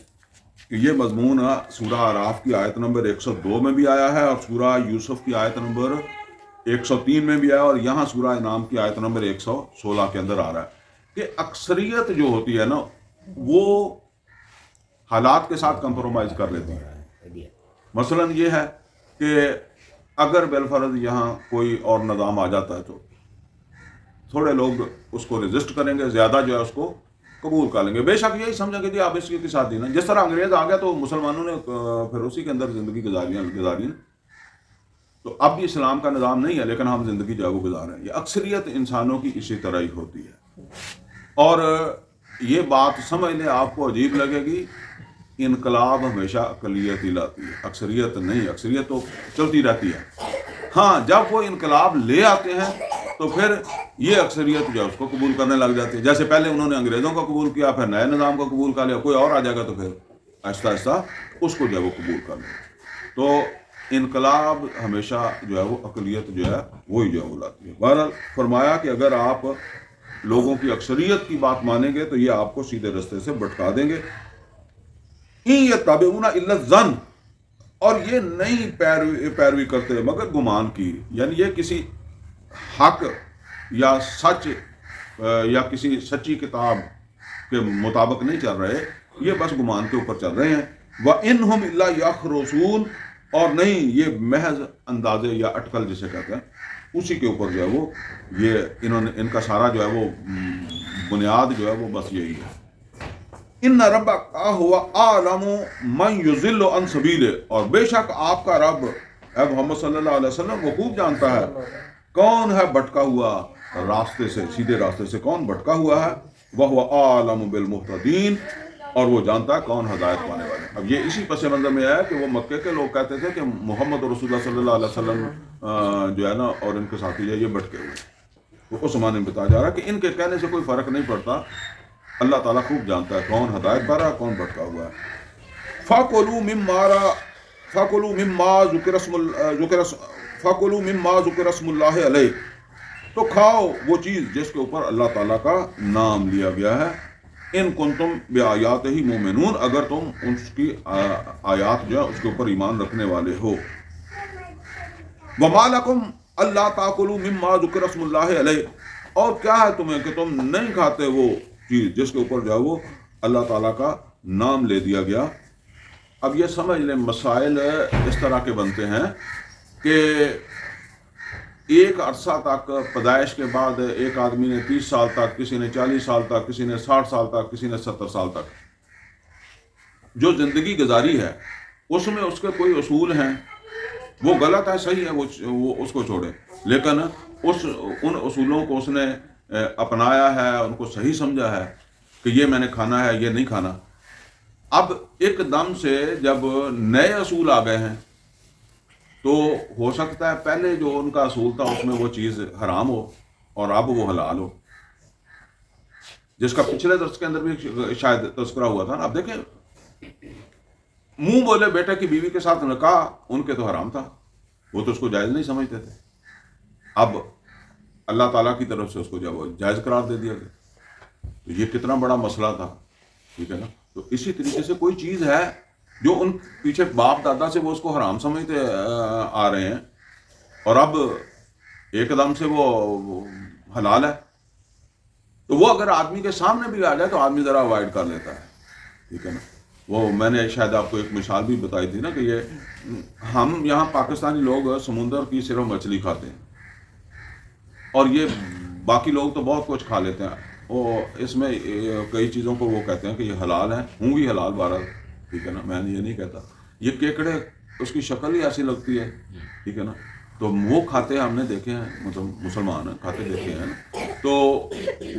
Speaker 1: کہ یہ مضمون سورہ اعراف کی آیت نمبر 102 میں بھی آیا ہے، اور سورہ یوسف کی آیت نمبر 103 میں بھی آیا، اور یہاں سورہ انعام کی آیت نمبر 116 کے اندر آ رہا ہے کہ اکثریت جو ہوتی ہے نا وہ حالات کے ساتھ کمپرومائز کر لیتی ہے۔ مثلا یہ ہے کہ اگر بالفرض یہاں کوئی اور نظام آ جاتا ہے تو تھوڑے لوگ اس کو ریزسٹ کریں گے، زیادہ جو ہے اس کو قبول کر لیں گے. بے شک یہی سمجھیں کہ جی آپ اس کے ساتھ دینا. جس طرح انگریز آ گیا تو مسلمانوں نے پھر اسی کے اندر زندگی گزاری نا. تو اب بھی اسلام کا نظام نہیں ہے لیکن ہم زندگی جو ہے وہ گزار رہے ہیں. یہ اکثریت انسانوں کی اسی طرح ہی ہوتی ہے. اور یہ بات سمجھ لیں, آپ کو عجیب لگے گی, انقلاب ہمیشہ اقلیت ہی لاتی ہے, اکثریت نہیں. اکثریت تو چلتی رہتی ہے. ہاں جب وہ انقلاب لے آتے ہیں تو پھر یہ اکثریت جو ہے اس کو قبول کرنے لگ جاتی ہے. جیسے پہلے انہوں نے انگریزوں کو قبول کیا, پھر نئے نظام کو قبول کر لیا, کوئی اور آ جائے گا تو پھر آہستہ آہستہ اس کو جو ہے وہ قبول کر لیں. تو انقلاب ہمیشہ جو ہے وہ اقلیت جو ہے وہی جو ہے وہ لاتی ہے. بہرحال فرمایا کہ اگر آپ لوگوں کی اکثریت کی بات مانیں گے تو یہ آپ کو سیدھے رستے سے بھٹکا دیں گے. یتبعون الا الظن, اور یہ نہیں پیروی کرتے مگر گمان کی. یعنی یہ کسی حق یا سچ یا کسی سچی کتاب کے مطابق نہیں چل رہے, یہ بس گمان کے اوپر چل رہے ہیں. وَإِنْهُمْ إِلَّا يَخْرُصُونَ, اور نہیں یہ محض اندازے یا اٹکل جسے کہتے ہیں اسی کے اوپر جو ہے وہ یہ انہوں نے ان کا سارا جو ہے وہ بنیاد جو ہے وہ بس یہی ہے. ان ربک ہوا اعلم من یضل عن سبیلہ, اور بے شک آپ کا رب اے محمد صلی اللہ علیہ وسلم وہ خوب جانتا ہے کون ہے بھٹکا ہوا راستے سے, سیدھے راستے سے کون بھٹکا ہوا ہے. وہو اعلم بالمہتدین, اور وہ جانتا ہے کون ہدایت پانے والے. اب یہ اسی پس منظر میں ہے کہ وہ مکے کے لوگ کہتے تھے کہ محمد رسول اللہ صلی اللہ علیہ وسلم جو ہے نا اور ان کے ساتھی جو ہے یہ بھٹکے ہوئے. تو اس زمانے میں بتایا جا رہا ہے کہ ان کے کہنے سے کوئی فرق نہیں پڑتا, اللہ تعالیٰ خوب جانتا ہے کون ہدایت پا رہا ہے کون بھٹکا ہوا ہے. فَكُلُوا مِمَّا ذُكِرَ اسْمُ اللَّهِ عَلَيْهِ, تو کھاؤ وہ چیز جس کے اوپر اللہ تعالیٰ کا نام لیا گیا ہے. ان کنتم بآیاتہ مؤمنون, اگر تم اس کی آیات جو ہے اس کے اوپر ایمان رکھنے والے ہو. وَمَا لَكُمْ أَلَّا تَأْكُلُوا مِمَّا ذُكِرَ اسْمُ اللَّهِ عَلَيْهِ, اور کیا ہے تمہیں کہ تم نہیں کھاتے وہ چیز جس کے اوپر جو ہے وہ اللہ تعالیٰ کا نام لے دیا گیا. اب یہ سمجھ لیں مسائل اس طرح کے بنتے ہیں کہ ایک عرصہ تک پیدائش کے بعد ایک آدمی نے 30 سال تک, کسی نے 40 سال تک, کسی نے 60 سال تک, کسی نے 70 سال تک جو زندگی گزاری ہے اس میں اس کے کوئی اصول ہیں, وہ غلط ہے صحیح ہے وہ اس کو چھوڑے, لیکن ان اصولوں کو اس نے اپنایا ہے, ان کو صحیح سمجھا ہے کہ یہ میں نے کھانا ہے یہ نہیں کھانا. اب ایک دم سے جب نئے اصول آ گئے ہیں تو ہو سکتا ہے پہلے جو ان کا اصول تھا اس میں وہ چیز حرام ہو اور اب وہ حلال ہو, جس کا پچھلے درس کے اندر بھی شاید تذکرہ ہوا تھا نا. اب دیکھیں منہ بولے بیٹے کی بیوی کے ساتھ نکاح ان کے تو حرام تھا, وہ تو اس کو جائز نہیں سمجھتے تھے. اب اللہ تعالیٰ کی طرف سے اس کو جب جائز قرار دے دیا گیا, تو یہ کتنا بڑا مسئلہ تھا, ٹھیک ہے نا. تو اسی طریقے سے کوئی چیز ہے جو ان پیچھے باپ دادا سے وہ اس کو حرام سمجھتے آ رہے ہیں اور اب ایک دم سے وہ حلال ہے, تو وہ اگر آدمی کے سامنے بھی آ جائے تو آدمی ذرا اوائڈ کر لیتا ہے, ٹھیک ہے نا. وہ میں نے شاید آپ کو ایک مثال بھی بتائی تھی نا کہ یہ ہم یہاں پاکستانی لوگ سمندر کی صرف مچھلی کھاتے ہیں اور یہ باقی لوگ تو بہت کچھ کھا لیتے ہیں. وہ اس میں کئی چیزوں کو وہ کہتے ہیں کہ یہ حلال ہیں, ہوں گی حلال بہرحال, ٹھیک ہے نا, میں یہ نہیں کہتا. یہ کیکڑے اس کی شکل ہی ایسی لگتی ہے, ٹھیک ہے نا, تو وہ کھاتے ہیں, ہم نے دیکھے ہیں, مطلب مسلمان ہیں کھاتے دیکھے ہیں نا, تو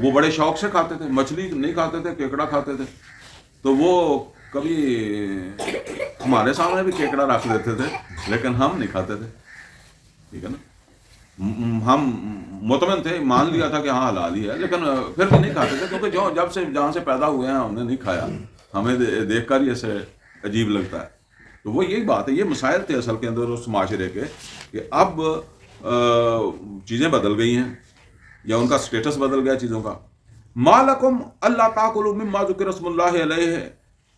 Speaker 1: وہ بڑے شوق سے کھاتے تھے. مچھلی نہیں کھاتے تھے, کیکڑا کھاتے تھے. تو وہ کبھی ہمارے سامنے بھی کیکڑا رکھ دیتے تھے لیکن ہم نہیں کھاتے تھے, ٹھیک ہے نا. ہم مطمئن تھے, مان لیا تھا کہ ہاں حلال ہی ہے, لیکن پھر بھی نہیں کھاتے تھے کیونکہ جب سے جہاں سے پیدا ہوئے ہیں ہم نے نہیں کھایا, ہمیں دیکھ کر ہی ایسے عجیب لگتا ہے. تو وہ یہی بات ہے, یہ مسائل تھے اصل کے اندر اس معاشرے کے کہ اب چیزیں بدل گئی ہیں یا ان کا سٹیٹس بدل گیا چیزوں کا. ما لکم اللہ تاکلوا مما ذکر اسم اللہ علیہ,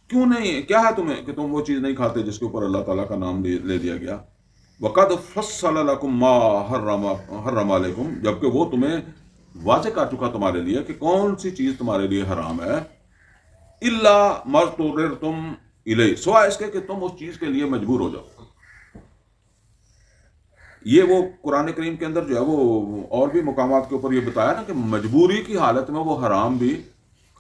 Speaker 1: کیوں نہیں, کیا ہے تمہیں کہ تم وہ چیز نہیں کھاتے جس کے اوپر اللہ تعالیٰ کا نام لے دیا گیا. وقد فصل لکم ما حرم علیکم, جبکہ وہ تمہیں واضح کر چکا تمہارے لیے کہ کون سی چیز تمہارے لیے حرام ہے. الا ما اضطررتم الیہ, سوائے اس کے کہ تم اس چیز کے لیے مجبور ہو جاؤ. یہ وہ قرآن کریم کے اندر جو ہے وہ اور بھی مقامات کے اوپر یہ بتایا نا کہ مجبوری کی حالت میں وہ حرام بھی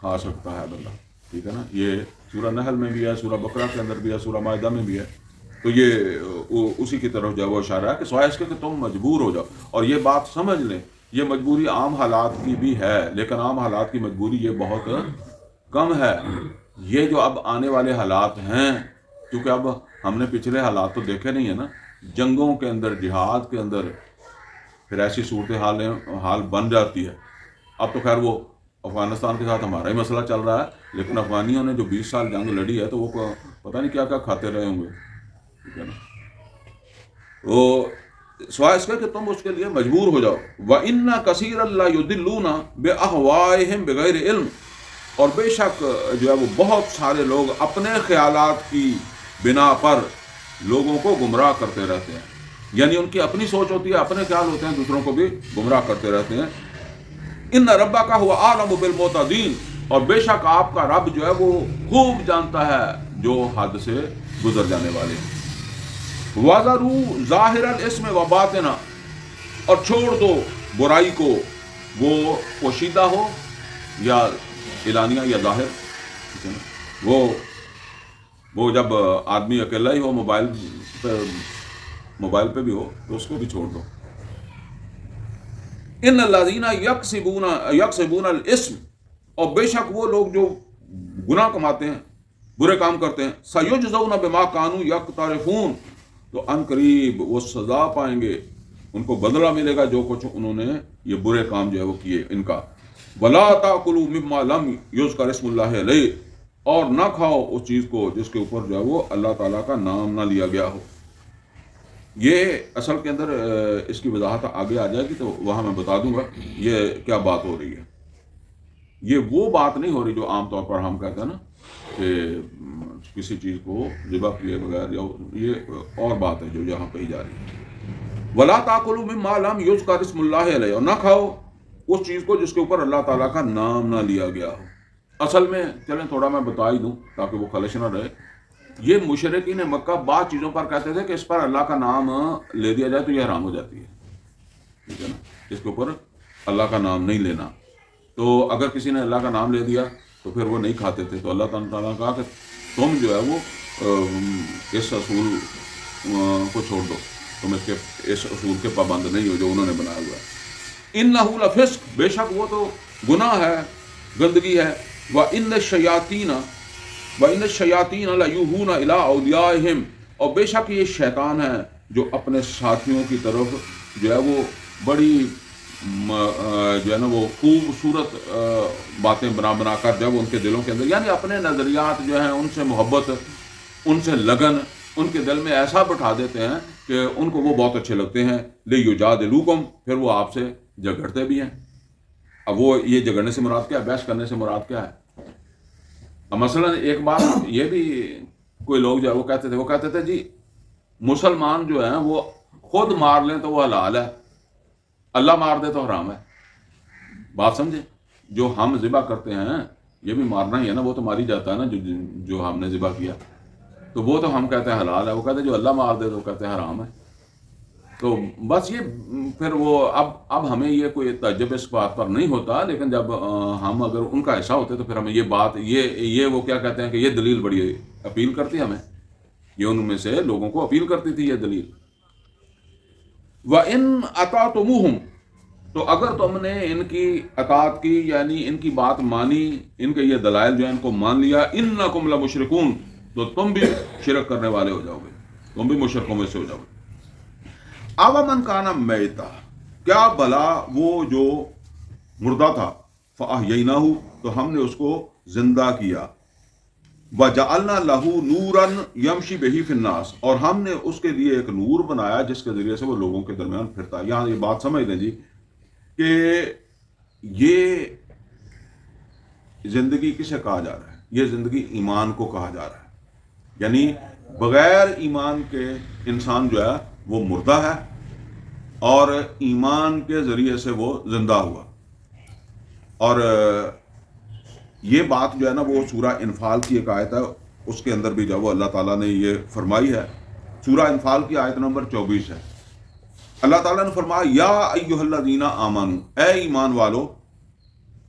Speaker 1: کھا سکتا ہے بندہ، ٹھیک ہے نا. یہ سورہ نحل میں بھی ہے، سورہ بقرہ کے اندر بھی ہے، سورہ مائدہ میں بھی ہے. تو یہ اسی کی طرف جو ہے وہ اشارہ ہے کہ سوائے اس کے کہ تم مجبور ہو جاؤ. اور یہ بات سمجھ لیں، یہ مجبوری عام حالات کی بھی ہے، لیکن عام حالات کی مجبوری یہ بہت کم ہے. یہ جو اب آنے والے حالات ہیں، کیونکہ اب ہم نے پچھلے حالات تو دیکھے نہیں ہیں نا، جنگوں کے اندر، جہاد کے اندر پھر ایسی صورتحال بن جاتی ہے. اب تو خیر وہ افغانستان کے ساتھ ہمارا ہی مسئلہ چل رہا ہے، لیکن افغانیوں نے جو 20 سال جنگ لڑی ہے تو وہ پتہ نہیں کیا کیا کھاتے رہے ہوں گے، ٹھیک ہے نا. تو سوائے اس کہ تم اس کے لیے مجبور ہو جاؤ. وَإِنَّ كَثِيرًا لَا يُضِلُّونَ بِأَهْوَائِهِمْ بِغَيْرِ علم، اور بے شک جو ہے وہ بہت سارے لوگ اپنے خیالات کی بنا پر لوگوں کو گمراہ کرتے رہتے ہیں. یعنی ان کی اپنی سوچ ہوتی ہے، اپنے خیال ہوتے ہیں، دوسروں کو بھی گمراہ کرتے رہتے ہیں. ان ربک هو اعلم بالمعتدین، اور بے شک آپ کا رب جو ہے وہ خوب جانتا ہے جو حد سے گزر جانے والے ہیں. وَذَرُوا ظَاهِرَ الْإِثْمِ وَبَاطِنَهُ، اور چھوڑ دو برائی کو، وہ پوشیدہ ہو یا اعلانیہ یا ظاہر، ٹھیک ہے نا. وہ جب آدمی اکیلا ہی ہو، موبائل پہ بھی ہو، تو اس کو بھی چھوڑ دو. ان الذین یکسبون الاسم، اور بے شک وہ لوگ جو گناہ کماتے ہیں، برے کام کرتے ہیں، سیجزون بما کانوا یقترفون، تو ان قریب وہ سزا پائیں گے، ان کو بدلہ ملے گا جو کچھ انہوں نے یہ برے کام جو ہے وہ کیے ان کا. ولا تاکلوا مما لم یذکر اسم اللہ علیہ، اور نہ کھاؤ اس چیز کو جس کے اوپر جو ہے وہ اللہ تعالیٰ کا نام نہ لیا گیا ہو. یہ اصل کے اندر اس کی وضاحت آگے آ جائے گی تو وہاں میں بتا دوں گا یہ کیا بات ہو رہی ہے. یہ وہ بات نہیں ہو رہی جو عام طور پر ہم کہتے ہیں نا کہ کسی چیز کو ذبح کیے بغیر، یا یہ اور بات ہے جو یہاں کہی جا رہی ہے. ولا تاکلوا مما لم یذکر اسم اللہ علیہ، اور نہ کھاؤ اس چیز کو جس کے اوپر اللہ تعالیٰ کا نام نہ لیا گیا ہو. اصل میں چلیں تھوڑا میں بتا ہی دوں تاکہ وہ خلش نہ رہے. یہ مشرکین مکہ بعض چیزوں پر کہتے تھے کہ اس پر اللہ کا نام لے دیا جائے تو یہ حرام ہو جاتی ہے، ٹھیک ہے نا، اس کے اوپر اللہ کا نام نہیں لینا. تو اگر کسی نے اللہ کا نام لے دیا تو پھر وہ نہیں کھاتے تھے. تو اللہ تعالیٰ نے کہا کہ تم جو ہے وہ اس اصول کو چھوڑ دو، تم اس اصول کے پابند نہیں ہو جو انہوں نے بنایا ہوا ہے. انہ لفسق، بے شک وہ تو گناہ ہے، گندگی ہے. وان الشیاطین لیوحون الی اولیاءہم، اور بے شک یہ شیطان ہے جو اپنے ساتھیوں کی طرف جو ہے وہ بڑی جو ہے نا وہ خوبصورت باتیں بنا کر جو ہے وہ ان کے دلوں کے اندر، یعنی اپنے نظریات جو ہیں ان سے محبت، ان سے لگن ان کے دل میں ایسا بٹھا دیتے ہیں کہ ان کو وہ بہت اچھے لگتے ہیں. لیجادلوکم، پھر وہ آپ سے جھگڑتے بھی ہیں. اب وہ یہ جھگڑنے سے مراد کیا ہے، بحث کرنے سے مراد کیا ہے. اب مثلا ایک بات یہ بھی کوئی لوگ جو ہے وہ کہتے تھے جی مسلمان جو ہیں وہ خود مار لیں تو وہ حلال ہے، اللہ مار دے تو حرام ہے. بات سمجھے، جو ہم ذبح کرتے ہیں یہ بھی مارنا ہی ہے نا، وہ تو ماری جاتا ہے نا جو ہم نے ذبح کیا، تو وہ تو ہم کہتے ہیں حلال ہے، وہ کہتے ہیں جو اللہ مار دے تو کہتے ہیں حرام ہے. تو بس یہ پھر وہ اب ہمیں یہ کوئی تعجب اس بات پر نہیں ہوتا، لیکن جب ہم اگر ان کا ایسا ہوتے تو پھر ہمیں یہ بات یہ وہ کیا کہتے ہیں کہ یہ دلیل بڑی اپیل کرتی ہے ہمیں، یہ ان میں سے لوگوں کو اپیل کرتی تھی یہ دلیل. وَإِنْ أَطَعْتُمُوهُمْ، تو اگر تم نے ان کی اطاعت کی، یعنی ان کی بات مانی، ان کے یہ دلائل جو ہیں ان کو مان لیا، إِنَّكُمْ لَمُشْرِكُونَ، تو تم بھی شرک کرنے والے ہو جاؤ گے، تم بھی مشرکوں میں سے ہو جاؤ گے. اَوَمَنْ كَانَ مَيْتًا، کیا بھلا وہ جو مردہ تھا، فَأَحْيَيْنَاهُ، تو ہم نے اس کو زندہ کیا. وَجَعَلْنَا لَهُ نُورًا يَمْشِي بِهِ فِي النَّاسِ، اور ہم نے اس کے لیے ایک نور بنایا جس کے ذریعے سے وہ لوگوں کے درمیان پھرتا ہے. یہاں یہ بات سمجھ لیں جی کہ یہ زندگی کسے کہا جا رہا ہے، یہ زندگی ایمان کو کہا جا رہا ہے. یعنی بغیر ایمان کے انسان جو ہے وہ مردہ ہے، اور ایمان کے ذریعے سے وہ زندہ ہوا. اور یہ بات جو ہے نا وہ سورہ انفال کی ایک آیت ہے، اس کے اندر بھی جو ہے وہ اللہ تعالیٰ نے یہ فرمائی ہے. سورہ انفال کی آیت نمبر 24 ہے. اللہ تعالیٰ نے فرمایا یا ایھا الذین آمنوا، اے ایمان والو،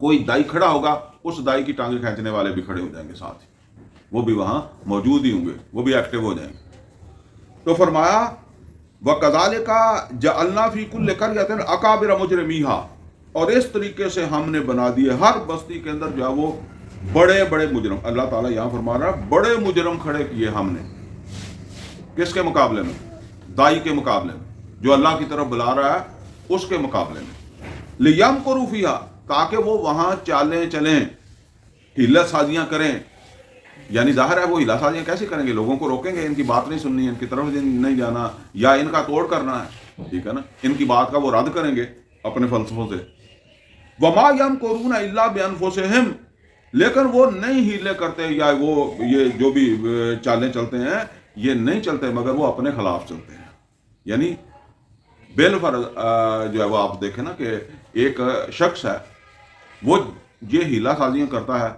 Speaker 1: کوئی دائی کھڑا ہوگا, اس دائی کی ٹانگیں کھینچنے والے بھی کھڑے ہو جائیں گے ساتھ ہی, وہ بھی وہاں موجود ہی ہوں گے, وہ بھی ایکٹیو ہو جائیں گے. تو فرمایا وَكَذَلِكَ جَعَلْنَا فِي كُلِّ قَرْيَةٍ أَكَابِرَ مُجْرِمِيهَا, اور اس طریقے سے ہم نے بنا دیے ہر بستی کے اندر جو ہے وہ بڑے بڑے مجرم. اللہ تعالیٰ یہاں فرما رہا ہے بڑے مجرم کھڑے کیے ہم نے. کس کے مقابلے میں؟ دائی کے مقابلے میں, جو اللہ کی طرف بلا رہا ہے اس کے مقابلے میں. لِيَمْكُرُوا فِيهَا, تاکہ وہ وہاں چالیں چلیں, ہیلہ سازیاں کریں. یعنی ظاہر ہے وہ ہیلا سازیاں کیسے کریں گے؟ لوگوں کو روکیں گے, ان کی بات نہیں سننی ہے, ان کی طرف نہیں جانا, یا ان کا توڑ کرنا ہے, ٹھیک ہے نا, ان کی بات کا وہ رد کریں گے اپنے فلسفوں سے. وَمَا يَمْكُرُونَ إِلَّا بِأَنفُسِهِمْ, لیکن وہ نہیں ہیلے کرتے یا وہ یہ جو بھی چالیں چلتے ہیں یہ نہیں چلتے مگر وہ اپنے خلاف چلتے ہیں. یعنی بالفرض جو ہے وہ آپ دیکھیں نا کہ ایک شخص ہے وہ یہ ہیلا سازیاں کرتا ہے,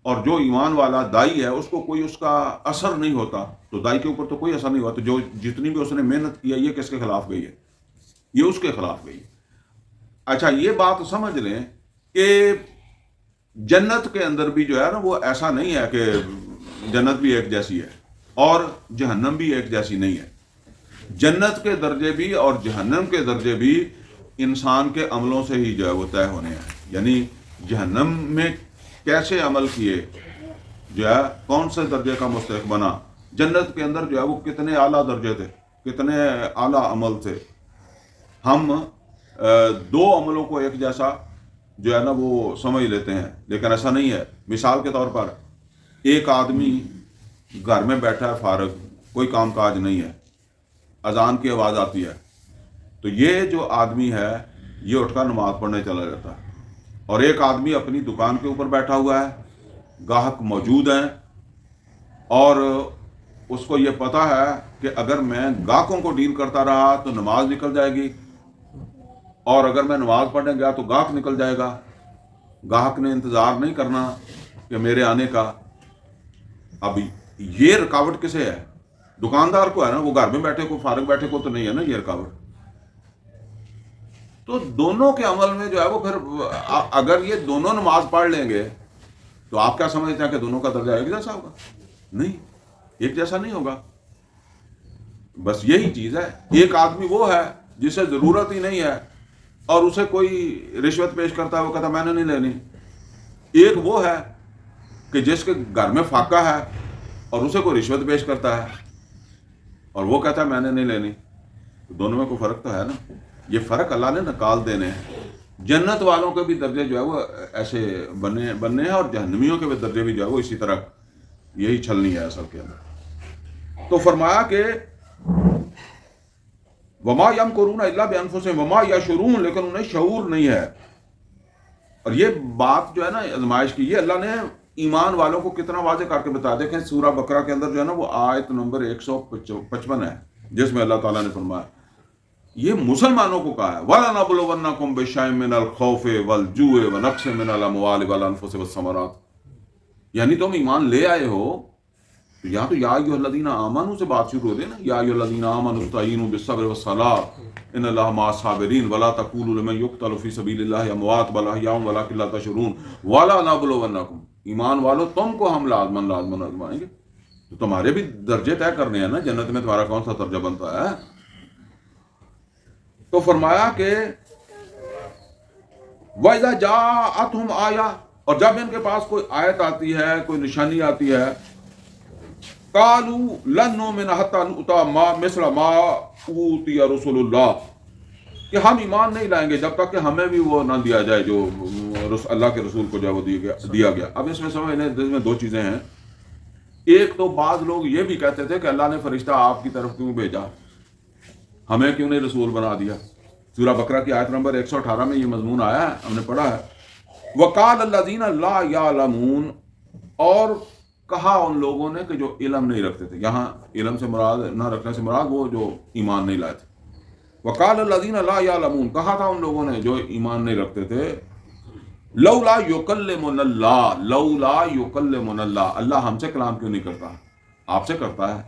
Speaker 1: اور جو ایمان والا دائی ہے اس کو کوئی اس کا اثر نہیں ہوتا, تو دائی کے اوپر تو کوئی اثر نہیں ہوا, تو جو جتنی بھی اس نے محنت کی ہے یہ کس کے خلاف گئی ہے؟ یہ اس کے خلاف گئی ہے. اچھا یہ بات سمجھ لیں کہ جنت کے اندر بھی جو ہے نا وہ ایسا نہیں ہے کہ جنت بھی ایک جیسی ہے اور جہنم بھی ایک جیسی نہیں ہے. جنت کے درجے بھی اور جہنم کے درجے بھی انسان کے عملوں سے ہی جو ہے وہ طے ہونے ہیں. یعنی جہنم میں کیسے عمل کیے جو ہے کون سے درجے کا مستحق بنا, جنت کے اندر جو ہے وہ کتنے اعلیٰ درجے تھے, کتنے اعلیٰ عمل تھے. ہم دو عملوں کو ایک جیسا جو ہے نا وہ سمجھ لیتے ہیں, لیکن ایسا نہیں ہے. مثال کے طور پر ایک آدمی گھر میں بیٹھا ہے فارغ, کوئی کام کاج نہیں ہے, اذان کی آواز آتی ہے, تو یہ جو آدمی ہے یہ اٹھ کر نماز پڑھنے چلا جاتا ہے. اور ایک آدمی اپنی دکان کے اوپر بیٹھا ہوا ہے, گاہک موجود ہیں, اور اس کو یہ پتا ہے کہ اگر میں گاہکوں کو ڈیل کرتا رہا تو نماز نکل جائے گی, اور اگر میں نماز پڑھنے گیا تو گاہک نکل جائے گا. گاہک نے انتظار نہیں کرنا کہ میرے آنے کا. اب یہ رکاوٹ کسے ہے؟ دکاندار کو ہے نا, وہ گھر میں بیٹھے کو فارغ بیٹھے کو تو نہیں ہے نا یہ رکاوٹ. تو دونوں کے عمل میں جو ہے وہ پھر اگر یہ دونوں نماز پڑھ لیں گے تو آپ کیا سمجھتے ہیں کہ دونوں کا درجہ ایک جیسا ہوگا؟ نہیں, ایک جیسا نہیں ہوگا. بس یہی چیز ہے. ایک آدمی وہ ہے جسے ضرورت ہی نہیں ہے اور اسے کوئی رشوت پیش کرتا ہے, وہ کہتا میں نے نہیں لینی. ایک وہ ہے کہ جس کے گھر میں فاقہ ہے اور اسے کوئی رشوت پیش کرتا ہے اور وہ کہتا ہے میں نے نہیں لینی. تو دونوں میں کوئی فرق تو ہے نا. یہ فرق اللہ نے نکال دینے ہیں. جنت والوں کے بھی درجے جو ہے وہ ایسے بننے ہیں, اور جہنمیوں کے بھی درجے بھی جو ہے وہ اسی طرح, یہی چھلنی ہے اصل کے اندر. تو فرمایا کہ وما یمکرون الا بانفسہم وما یشعرون, لیکن انہیں شعور نہیں ہے. اور یہ بات جو ہے نا آزمائش کی, یہ اللہ نے ایمان والوں کو کتنا واضح کر کے بتا. دیکھیں سورہ بقرہ کے اندر جو ہے نا وہ آیت نمبر 155 ہے, جس میں اللہ تعالیٰ نے فرمایا یہ مسلمانوں کو کہا ہے وَلَنَبْلُوَنَّكُمْ بِشَيْءٍ مِّنَ الْخَوْفِ وَالْجُوعِ وَنَقْصٍ مِّنَ الْأَمْوَالِ وَالْأَنفُسِ وَالثَّمَرَاتِ. یعنی تم ایمان لے آئے ہو تو یہاں تو یا ایھا الذین آمنوا سے بات شروع ہو رہی ہے نا, یا ایھا الذین آمنوا استعینوا بالصبر والصلاۃ ان اللہ مع الصابرین ولا تقولوا لمن یقتل فی سبیل اللہ اموات بل احیاء ولکن لا تشعرون وَلَنَبْلُوَنَّكُمْ, ایمان والو تم کو ہم لازماً آزمائیں گے. تو تمہارے بھی درجے طے کرنے ہیں نا, جنت میں تمہارا کون سا درجہ بنتا ہے. تو فرمایا کہ وَإِذَا جَاءَتْهُمْ آیَةٌ, اور جب ان کے پاس کوئی آیت آتی ہے, کوئی نشانی آتی ہے, قَالُوا لَن نُؤْمِنَ حَتَّىٰ نُؤْتَىٰ مِثْلَ مَا أُوتِیَ رُسُلُ اللَّهِ, کہ ہم ایمان نہیں لائیں گے جب تک کہ ہمیں بھی وہ نہ دیا جائے جو اللہ کے رسول کو جو وہ دیا گیا. اب اس میں سمجھ لیں اس میں دو چیزیں ہیں. ایک تو بعض لوگ یہ بھی کہتے تھے کہ اللہ نے فرشتہ آپ کی طرف کیوں بھیجا, ہمیں کیوں نہیں رسول بنا دیا. سورہ بقرہ کی آیت نمبر 118 میں یہ مضمون آیا ہے, ہم نے پڑھا ہے. وَقَالَ الَّذِينَ لَا يَعْلَمُونَ, اور کہا ان لوگوں نے کہ جو علم نہیں رکھتے تھے. یہاں علم سے مراد, نہ رکھنے سے مراد وہ جو ایمان نہیں لائے تھے. وَقَالَ الَّذِينَ لَا يَعْلَمُونَ, کہا تھا ان لوگوں نے جو ایمان نہیں رکھتے تھے, لَوْلَا يُكَلِّمُنَا اللَّهُ, لَوْلَا يُكَلِّمُنَا اللَّهُ, اللہ ہم سے کلام کیوں نہیں کرتا, آپ سے کرتا ہے,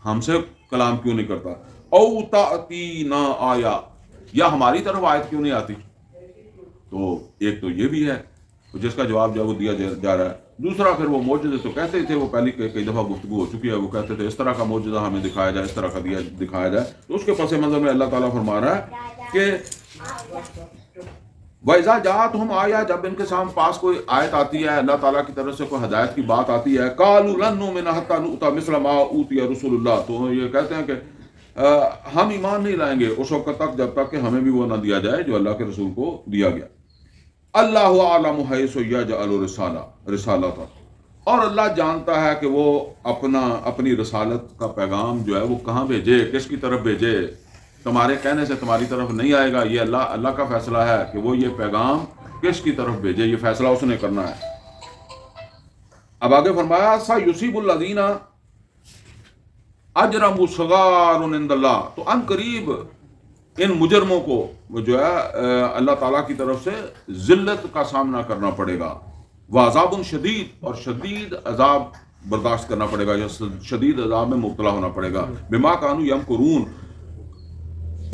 Speaker 1: ہم سے کلام کیوں نہیں کرتا. او تأتینا آیا, یا ہماری طرف آیت کیوں نہیں آتی. تو ایک تو یہ بھی ہے جس کا جواب جو ہے وہ دیا جا رہا ہے. دوسرا پھر وہ معجزے تو کہتے ہی تھے، وہ پہلی کئی دفعہ گفتگو ہو چکی ہے، وہ کہتے تھے اس طرح کا معجزہ ہمیں دکھایا جائے، اس طرح کا دکھایا جائے. تو اس کے پس منظر میں اللہ تعالیٰ فرما رہا ہے کہ وَإِذَا جَاءَتْهُمْ آیَةٌ، جب ان کے سامنے پاس کوئی آیت آتی ہے، اللہ تعالیٰ کی طرف سے کوئی ہدایت کی بات آتی ہے، قَالُوا لَن نُؤْمِنَ حَتَّىٰ نُؤْتَىٰ مِثْلَ مَا أُوتِیَ رُسُلُ اللَّهِ، تو یہ کہتے ہیں کہ ہم ایمان نہیں لائیں گے اس وقت تک جب تک کہ ہمیں بھی وہ نہ دیا جائے جو اللہ کے رسول کو دیا گیا. اللہ اعلم حیث یجعل رسالتہ، اور اللہ جانتا ہے کہ وہ اپنی رسالت کا پیغام جو ہے وہ کہاں بھیجے، کس کی طرف بھیجے. تمہارے کہنے سے تمہاری طرف نہیں آئے گا، یہ اللہ کا فیصلہ ہے کہ وہ یہ پیغام کس کی طرف بھیجے، یہ فیصلہ اس نے کرنا ہے. اب آگے فرمایا سَيُصِيبُ الَّذِينَ اجرموا صغار عند اللہ، تو ان قریب ان مجرموں کو جو ہے اللہ تعالیٰ کی طرف سے ذلت کا سامنا کرنا پڑے گا، وعذاب شدید، اور شدید عذاب برداشت کرنا پڑے گا، یا شدید عذاب میں مبتلا ہونا پڑے گا، بما کانوا یمکرون،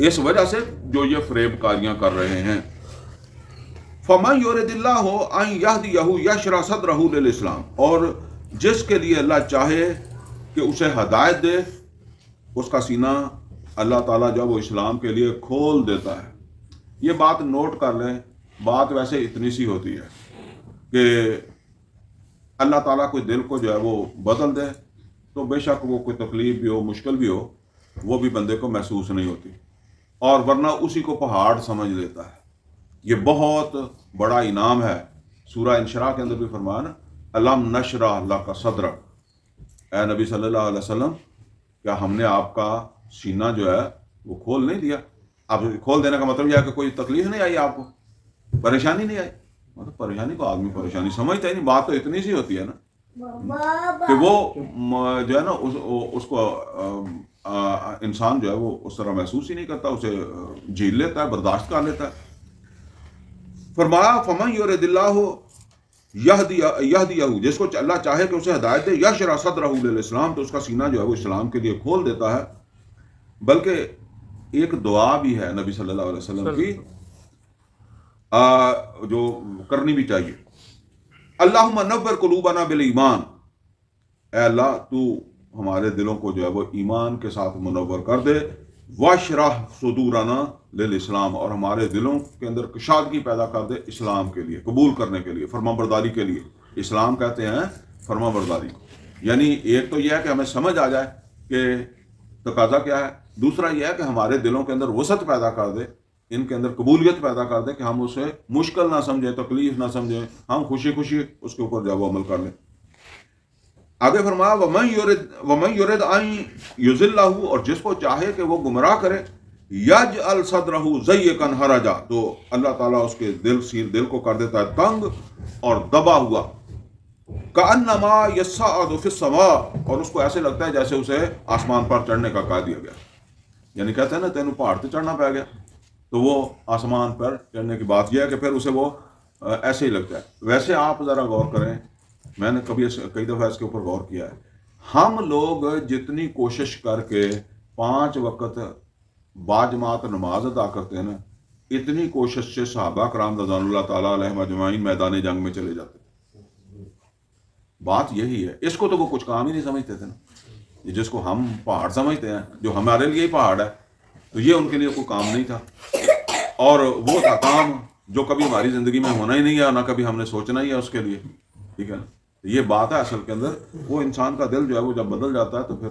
Speaker 1: اس وجہ سے جو یہ فریب کاریاں کر رہے ہیں. فَمَن يُرِدِ اللَّهُ أَن يَهْدِيَهُ يَشْرَحْ صَدْرَهُ لِلْإِسْلَامِ، اور جس کے لیے اللہ چاہے کہ اسے ہدایت دے، اس کا سینہ اللہ تعالیٰ جب وہ اسلام کے لیے کھول دیتا ہے. یہ بات نوٹ کر لیں، بات ویسے اتنی سی ہوتی ہے کہ اللہ تعالیٰ کوئی دل کو جو ہے وہ بدل دے تو بے شک وہ کوئی تکلیف بھی ہو، مشکل بھی ہو، وہ بھی بندے کو محسوس نہیں ہوتی، اور ورنہ اسی کو پہاڑ سمجھ لیتا ہے. یہ بہت بڑا انعام ہے. سورہ انشراح کے اندر بھی فرمایا نا، الم نشرح لک صدرک، اے نبی صلی اللہ علیہ وسلم کیا ہم نے آپ کا سینہ جو ہے وہ کھول نہیں دیا. اب کھول دینے کا مطلب یہ ہے کہ کوئی تکلیف نہیں آئی، آپ کو پریشانی نہیں آئی. مطلب پریشانی کو آدمی پریشانی سمجھتا ہی نہیں، بات تو اتنی سی ہوتی ہے نا کہ وہ جو ہے نا اس کو انسان جو ہے وہ اس طرح محسوس ہی نہیں کرتا، اسے جھیل لیتا ہے، برداشت کر لیتا ہے. فرمایا فمن یرد اللہ یہدیہ، جس کو اللہ چاہے کہ اسے ہدایت دے، یشرح صدرہ للاسلام، تو اس کا سینہ جو ہے وہ اسلام کے لیے کھول دیتا ہے. بلکہ ایک دعا بھی ہے نبی صلی اللہ علیہ وسلم کی جو کرنی بھی چاہیے، اللہم نور قلوبنا بالایمان، اے اللہ تو ہمارے دلوں کو جو ہے وہ ایمان کے ساتھ منور کر دے، واشرح صدورنا للاسلام، اور ہمارے دلوں کے اندر کشادگی پیدا کر دے اسلام کے لیے، قبول کرنے کے لیے، فرما برداری کے لیے. اسلام کہتے ہیں فرما برداری کو. یعنی ایک تو یہ ہے کہ ہمیں سمجھ آ جائے کہ تقاضا کیا ہے، دوسرا یہ ہے کہ ہمارے دلوں کے اندر وسعت پیدا کر دے، ان کے اندر قبولیت پیدا کر دے کہ ہم اسے مشکل نہ سمجھیں، تکلیف نہ سمجھیں، ہم خوشی خوشی اس کے اوپر جب عمل کر لیں. آگے فرمایا وَمَن يُرِدْ أَن يُضِلَّهُ، اور جس کو چاہے کہ وہ گمراہ کرے، يَجْعَلْ صَدْرَهُ ضَيِّقًا حَرَجًا، تو اللہ تعالیٰ اس کے دل کو کر دیتا ہے تنگ اور دبا ہوا، كَأَنَّمَا يَصَّعَّدُ فِي السَّمَاءِ، اور اس کو ایسے لگتا ہے جیسے اسے آسمان پر چڑھنے کا کہا دیا گیا. یعنی کہتے ہیں نا تینوں پہاڑ پہ چڑھنا پڑ گیا، تو وہ آسمان پر چڑھنے کی بات یہ ہے کہ پھر اسے وہ ایسے ہی لگتا ہے. ویسے آپ ذرا غور کریں، میں نے کئی دفعہ اس کے اوپر غور کیا ہے، ہم لوگ جتنی کوشش کر کے 5 وقت باجماعت نماز ادا کرتے ہیں نا، اتنی کوشش سے صحابہ کرام رضوان اللہ تعالیٰ علیہم اجمعین میدان جنگ میں چلے جاتے. بات یہی ہے. اس کو تو وہ کچھ کام ہی نہیں سمجھتے تھے نا، جس کو ہم پہاڑ سمجھتے ہیں، جو ہمارے لیے ہی پہاڑ ہے، تو یہ ان کے لیے کوئی کام نہیں تھا، اور وہ تھا کام جو کبھی ہماری زندگی میں ہونا ہی نہیں ہے، نہ کبھی ہم نے سوچنا ہی ہے اس کے لیے. ٹھیک ہے نا، یہ بات ہے اصل کے اندر. وہ انسان کا دل جو ہے وہ جب بدل جاتا ہے تو پھر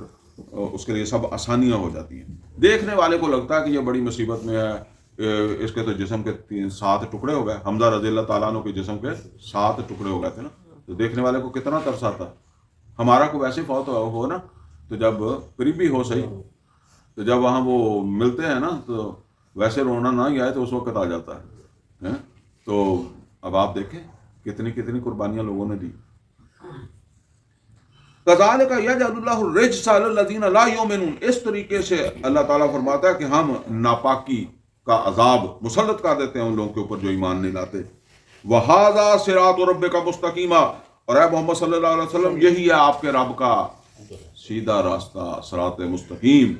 Speaker 1: اس کے لیے سب آسانیاں ہو جاتی ہیں. دیکھنے والے کو لگتا ہے کہ یہ بڑی مصیبت میں ہے، اس کے تو جسم کے 7 ٹکڑے ہو گئے. حمزہ رضی اللہ تعالیٰ عنہ کے جسم کے 7 ٹکڑے ہو گئے تھے نا، تو دیکھنے والے کو کتنا ترس آتا. ہمارا کو ویسے فوت ہو نا، تو جب قریبی ہو صحیح، تو جب وہاں وہ ملتے ہیں نا تو ویسے رونا نہ ہی آئے تو اس وقت آ جاتا ہے. تو اب آپ دیکھیں کتنی قربانیاں لوگوں نے دی. کذالک یجعل اللہ الرجس علی الذین لا یؤمنون، اس طریقے سے اللہ تعالیٰ فرماتا ہے کہ ہم ناپاکی کا عذاب مسلط کر دیتے ہیں ان لوگوں کے اوپر جو ایمان نہیں لاتے. وَهَذَا صِرَاطُ رَبِّكَ مُسْتَقِیمًا، اور اے محمد صلی اللہ علیہ وسلم یہی ہے آپ کے رب کا سیدھا راستہ، صراط مستقیم.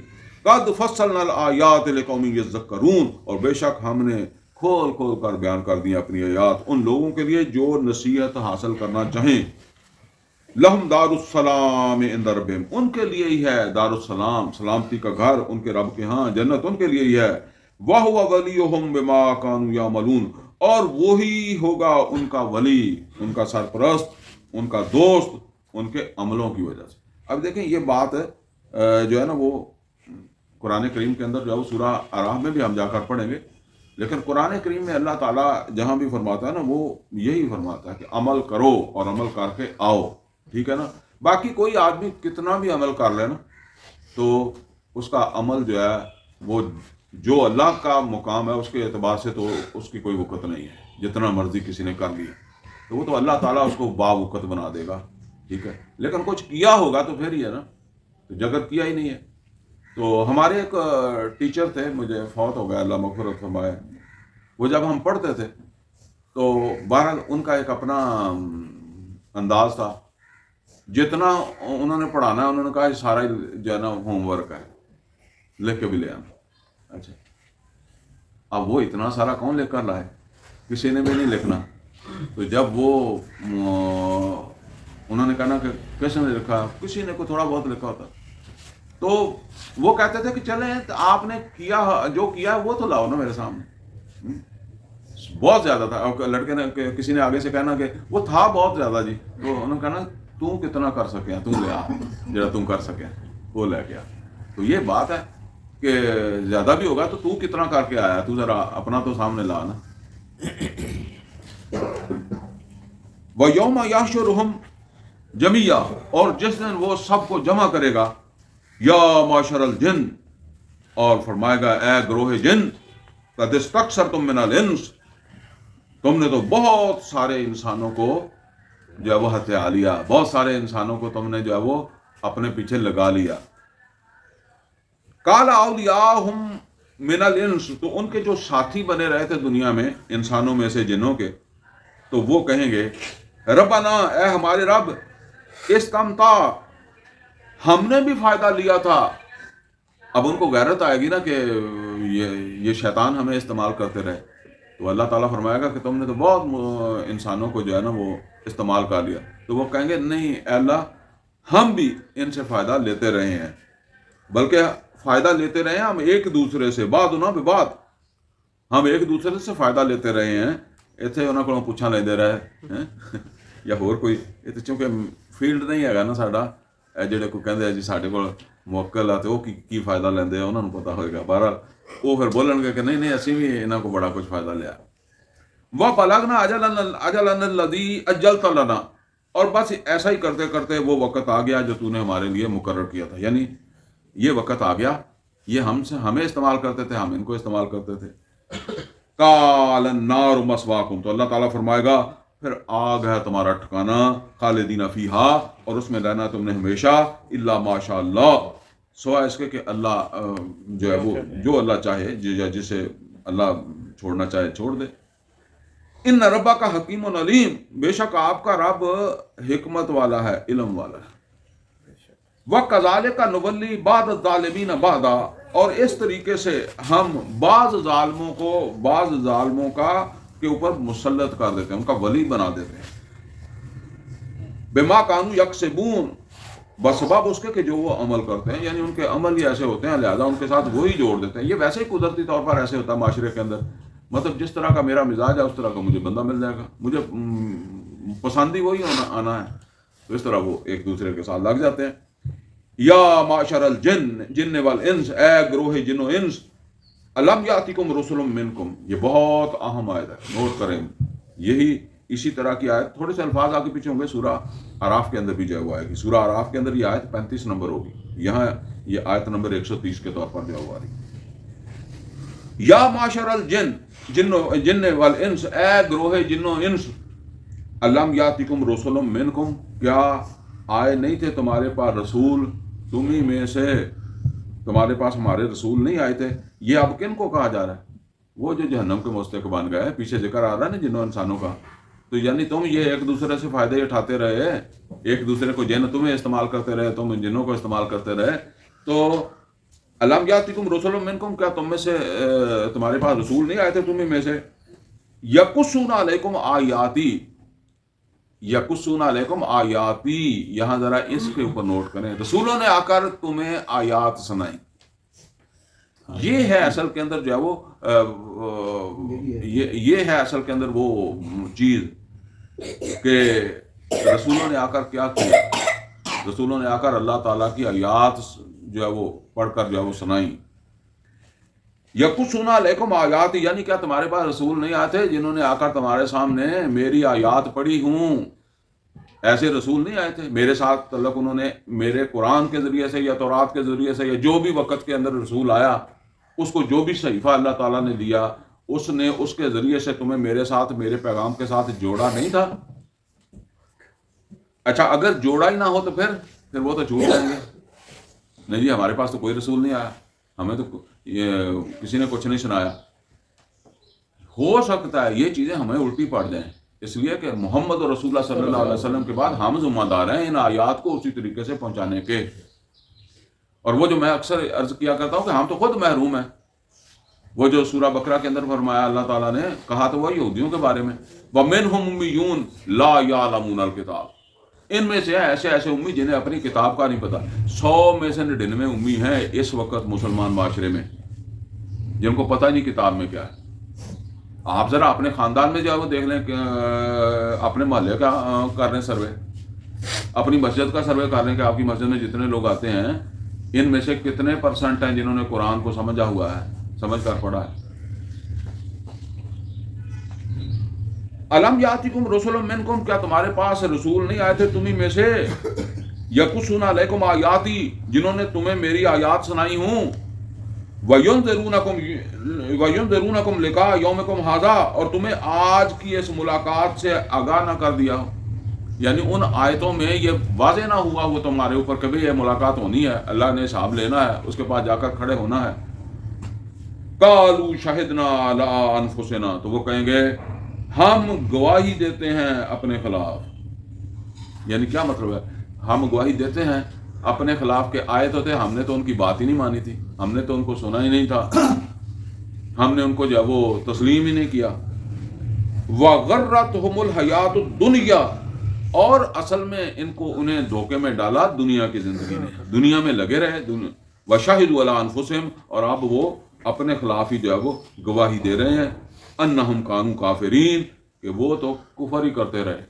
Speaker 1: قَدْ فَصَّلْنَا الْآيَاتِ لِقَوْمٍ يَذَّكَّرُونَ، اور بے شک ہم نے کھول کھول کر بیان کر دی اپنی آیات ان لوگوں کے لیے جو نصیحت حاصل کرنا چاہیں. لہم دار السلام عند ربہم، ان کے لیے ہی ہے دار السلام، سلامتی کا گھر ان کے رب کے ہاں، جنت ان کے لیے ہی ہے. وَهُوَ وَلِيُّهُمْ بِمَا كَانُوا يَعْمَلُونَ، اور وہی ہوگا ان کا ولی، ان کا سرپرست، ان کا دوست ان کے عملوں کی وجہ سے. اب دیکھیں یہ بات جو ہے نا وہ قرآن کریم کے اندر جو ہے وہ سورہ اعراف میں بھی ہم جا کر پڑھیں گے، لیکن قرآن کریم میں اللہ تعالیٰ جہاں بھی فرماتا ہے نا وہ یہی فرماتا ہے کہ عمل کرو اور عمل کر کے آؤ. ٹھیک ہے نا. باقی کوئی آدمی کتنا بھی عمل کر لے نا تو اس کا عمل جو ہے وہ جو اللہ کا مقام ہے اس کے اعتبار سے تو اس کی کوئی وقت نہیں ہے، جتنا مرضی کسی نے کر لیا تو وہ تو اللہ تعالیٰ اس کو باوقت بنا دے گا. ٹھیک ہے. لیکن کچھ کیا ہوگا تو پھر ہی ہے نا، تو جگت کیا ہی نہیں ہے. تو ہمارے ایک ٹیچر تھے، مجھے فوت ہو گیا اللہ مغفرت فرمائے، وہ جب ہم پڑھتے تھے تو بہرحال ان کا ایک اپنا انداز تھا. جتنا انہوں نے پڑھانا ہے انہوں نے کہا یہ سارا جو ہے نا ہوم ورک ہے، لکھ کے بھی لے آنا. اچھا اب وہ اتنا سارا کون لے کر لائے، کسی نے بھی نہیں لکھنا. تو جب وہ انہوں نے کہا نا کہ کس نے لکھا، کسی نے کو تھوڑا بہت لکھا ہوتا، تو وہ کہتے تھے کہ چلیں آپ نے کیا جو کیا وہ تو لاؤ نا میرے سامنے. بہت زیادہ تھا. اور لڑکے نے کسی نے آگے سے کہنا کہ وہ تھا بہت زیادہ جی، تو انہوں نے کہنا تو کتنا کر سکے تو لے آ، جڑا تم کر سکے وہ لے کے آ. تو یہ بات ہے کہ زیادہ بھی ہوگا تو کتنا کر کے آیا، تو ذرا اپنا تو سامنے لا نا. وَيَوْمَ يَحْشُرُهُمْ جَمِيعًا، اور جس دن وہ سب کو جمع کرے گا، یا معشر الجن، اور فرمائے گا اے گروہ جن، قد استکثرتم من الانس، تم نے تو بہت سارے انسانوں کو جو ہے وہ ہتھیا لیا، بہت سارے انسانوں کو تم نے جو ہے وہ اپنے پیچھے لگا لیا. قال اولیاءہم من الانس، تو ان کے جو ساتھی بنے رہے تھے دنیا میں انسانوں میں سے جنوں کے، تو وہ کہیں گے ربنا، اے ہمارے رب، استمتع، ہم نے بھی فائدہ لیا تھا. اب ان کو غیرت آئے گی نا کہ یہ شیطان ہمیں استعمال کرتے رہے. تو اللہ تعالیٰ فرمائے گا کہ تم نے تو بہت انسانوں کو جو ہے نا وہ استعمال کر لیا. تو وہ کہیں گے نہیں اے اللہ، ہم بھی ان سے فائدہ لیتے رہے ہیں، بلکہ فائدہ لیتے رہے ہیں ہم ایک دوسرے سے، بعضنا ببعض، ہم ایک دوسرے سے فائدہ لیتے رہے ہیں. اتنے انہوں کو پوچھا نہیں دے رہا ہے یا ہور کوئی، چونکہ فیلڈ نہیں ہے نا ساڈا، جڑے کو کہندے جی ساڈے کول موکل ہے تو وہ کی فائدہ لیندے ہیں، انہوں نے پتہ ہوئے گا. بہرحال وہ پھر بولن گے کہ نہیں نہیں اسی بھی انہوں کو بڑا کچھ فائدہ لیا. وَبَلَغْنَا أَجَلَنَا الَّذِي أَجَّلْتَ لَنَا، اور بس ایسا ہی کرتے کرتے وہ وقت آ گیا جو تو نے ہمارے لیے مقرر کیا تھا. یعنی یہ وقت آ گیا، یہ ہمیں استعمال کرتے تھے، ہم ان کو استعمال کرتے تھے. قَالَ النَّارُ مَثْوَاكُمْ، تو اللہ تعالیٰ فرمائے گا پھر آگ ہے تمہارا ٹھکانہ، خالدین فیہا، اور اس میں رہنا تم نے ہمیشہ، الا ماشاء اللہ، سوائے اس کے کہ اللہ جو ہے وہ جو اللہ چاہے، جسے اللہ چھوڑنا چاہے چھوڑ دے. ان ربا کا حکیم علیم، بے شک آپ کا رب حکمت والا ہے، علم والا ہے. وَكَذَلِكَ نُوَلِّي بَعْضَ الظَّالِمِينَ بَعْضًا، اور اس طریقے سے ہم بعض ظالموں کا کے اوپر مسلط کر دیتے ہیں، ان کا ولی بنا دیتے ہیں. بِمَا كَانُوا يَكْسِبُونَ، بسبب اس کے کہ جو وہ عمل کرتے ہیں، یعنی ان کے عمل ہی ایسے ہوتے ہیں لہذا ان کے ساتھ وہی جوڑ دیتے ہیں. یہ ویسے ہی قدرتی طور پر ایسے ہوتا ہے معاشرے کے اندر، مطلب جس طرح کا میرا مزاج ہے اس طرح کا مجھے بندہ مل جائے گا، مجھے پسند ہی وہی آنا ہے، تو اس طرح وہ ایک دوسرے کے ساتھ لگ جاتے ہیں. یا معشر الجن، جن والانس، اے گروہ جن و انس، الم یاتکم رسل منکم، یہ بہت اہم آیت ہے، نوٹ کریں. یہی اسی طرح کی آیت، تھوڑے سے الفاظ آگے پیچھے ہوں گے، سورہ اعراف کے اندر بھی جو ہے وہ آئے گی. سورہ اعراف کے اندر یہ آیت 35 نمبر ہوگی، یہاں یہ آیت نمبر 130 کے طور پر جو ہے وہ آ رہی. یا معشر الجن، جن والانس، اے گروہ جن و انس، الم یاتکم رسل منکم، کیا آئے نہیں تھے تمہارے پاس رسول تمہیں میں سے، تمہارے پاس ہمارے رسول نہیں آئے تھے. یہ اب کن کو کہا جا رہا ہے؟ وہ جو جہنم کے مستحق بن گئے، پیچھے ذکر آ رہا ہے نا جنوں انسانوں کا. تو یعنی تم یہ ایک دوسرے سے فائدے اٹھاتے رہے، ایک دوسرے کو، جن تمہیں استعمال کرتے رہے، تم جنوں کو استعمال کرتے رہے. تو الم یاتکم رسل منکم، کیا تم میں سے تمہارے پاس رسول نہیں آئے تھے تمہیں میں سے؟ یقصون علیکم آیاتی، یقصون علیکم آیاتی، یہاں ذرا اس کے اوپر نوٹ کریں، رسولوں نے آ کر تمہیں آیات سنائی. یہ ہے اصل کے اندر جو ہے وہ یہ ہے اصل کے اندر وہ چیز کہ رسولوں نے آ کر کیا کیا. رسولوں نے آ کر اللہ تعالیٰ کی آیات جو ہے وہ پڑھ کر جو ہے وہ سنائیں. یقصون علیکم آیات، یعنی کیا تمہارے پاس رسول نہیں آتے جنہوں نے آ کر تمہارے سامنے میری آیات پڑھی ہوں؟ ایسے رسول نہیں آئے تھے میرے ساتھ تعلق، انہوں نے میرے قرآن کے ذریعے سے یا تورات کے ذریعے سے یا جو بھی وقت کے اندر رسول آیا اس کو جو بھی صحیفہ اللہ تعالیٰ نے دیا اس نے اس کے ذریعے سے تمہیں میرے ساتھ میرے پیغام کے ساتھ جوڑا نہیں تھا؟ اچھا اگر جوڑا ہی نہ ہو تو پھر وہ تو چھوٹ جائیں گے. نہیں جی ہمارے پاس تو کوئی رسول نہیں آیا، ہمیں تو کسی نے کچھ نہیں سنایا. ہو سکتا ہے یہ چیزیں ہمیں الٹی پڑ جائیں، اس لیے کہ محمد رسول اللہ صلی اللہ علیہ وسلم کے بعد ہم ذمہ دار ہیں ان آیات کو اسی طریقے سے پہنچانے کے. اور وہ جو میں اکثر عرض کیا کرتا ہوں کہ ہم تو خود محروم ہیں. وہ جو سورہ بقرہ کے اندر فرمایا اللہ تعالیٰ نے کہا تو وہ یہودیوں کے بارے میں، وَمِنْهُمْ أُمِّيُّونَ لَا يَعْلَمُونَ الْكِتَابَ، ان میں سے ایسے امی جنہیں اپنی کتاب کا نہیں پتا. 100 میں سے 99 امی ہیں اس وقت مسلمان معاشرے میں جن کو پتہ نہیں کتاب میں کیا ہے. آپ ذرا اپنے خاندان میں جو ہے وہ دیکھ لیں کہ اپنے محلے کا کر لیں سروے، اپنی مسجد کا سروے کر لیں کہ آپ کی مسجد میں جتنے لوگ آتے ہیں ان میں سے کتنے پرسنٹ ہیں جنہوں نے قرآن کو سمجھا ہوا ہے، سمجھ کر پڑھا ہے. الم یاتکم رسل منکم، کیا تمہارے پاس رسول نہیں آئے تھے تمہیں میں سے؟ یقصون علیکم آیاتی، جنہوں نے تمہیں میری آیات سنائی ہوں. وَيُنذِرُونَكُمْ لِقَاءَ يَوْمِكُمْ هَذَا، اور تمہیں آج کی اس ملاقات سے آگاہ نہ کر دیا ہو. یعنی ان آیتوں میں یہ واضح نہ ہوا وہ تمہارے اوپر کہ یہ ملاقات ہونی ہے، اللہ نے حساب لینا ہے، اس کے پاس جا کر کھڑے ہونا ہے. قَالُوا شَهِدْنَا عَلَىٰ أَنفُسِنَا، تو وہ کہیں گے ہم گواہی دیتے ہیں اپنے خلاف. یعنی کیا مطلب ہے ہم گواہی دیتے ہیں اپنے خلاف؟ کے آئے تو تھے، ہم نے تو ان کی بات ہی نہیں مانی تھی، ہم نے تو ان کو سنا ہی نہیں تھا، ہم نے ان کو جو وہ تسلیم ہی نہیں کیا. وَغَرَّتْهُمُ الْحَيَاةُ الدُّنْيَا، اور اصل میں انہیں دھوکے میں ڈالا دنیا کی زندگی نے، دنیا میں لگے رہے. وَشَهِدُوا عَلَىٰ أَنفُسِهِمْ، اور اب وہ اپنے خلاف ہی جو ہے وہ گواہی دے رہے ہیں انہم کانوا کافرین، کہ وہ تو کفر ہی کرتے رہے.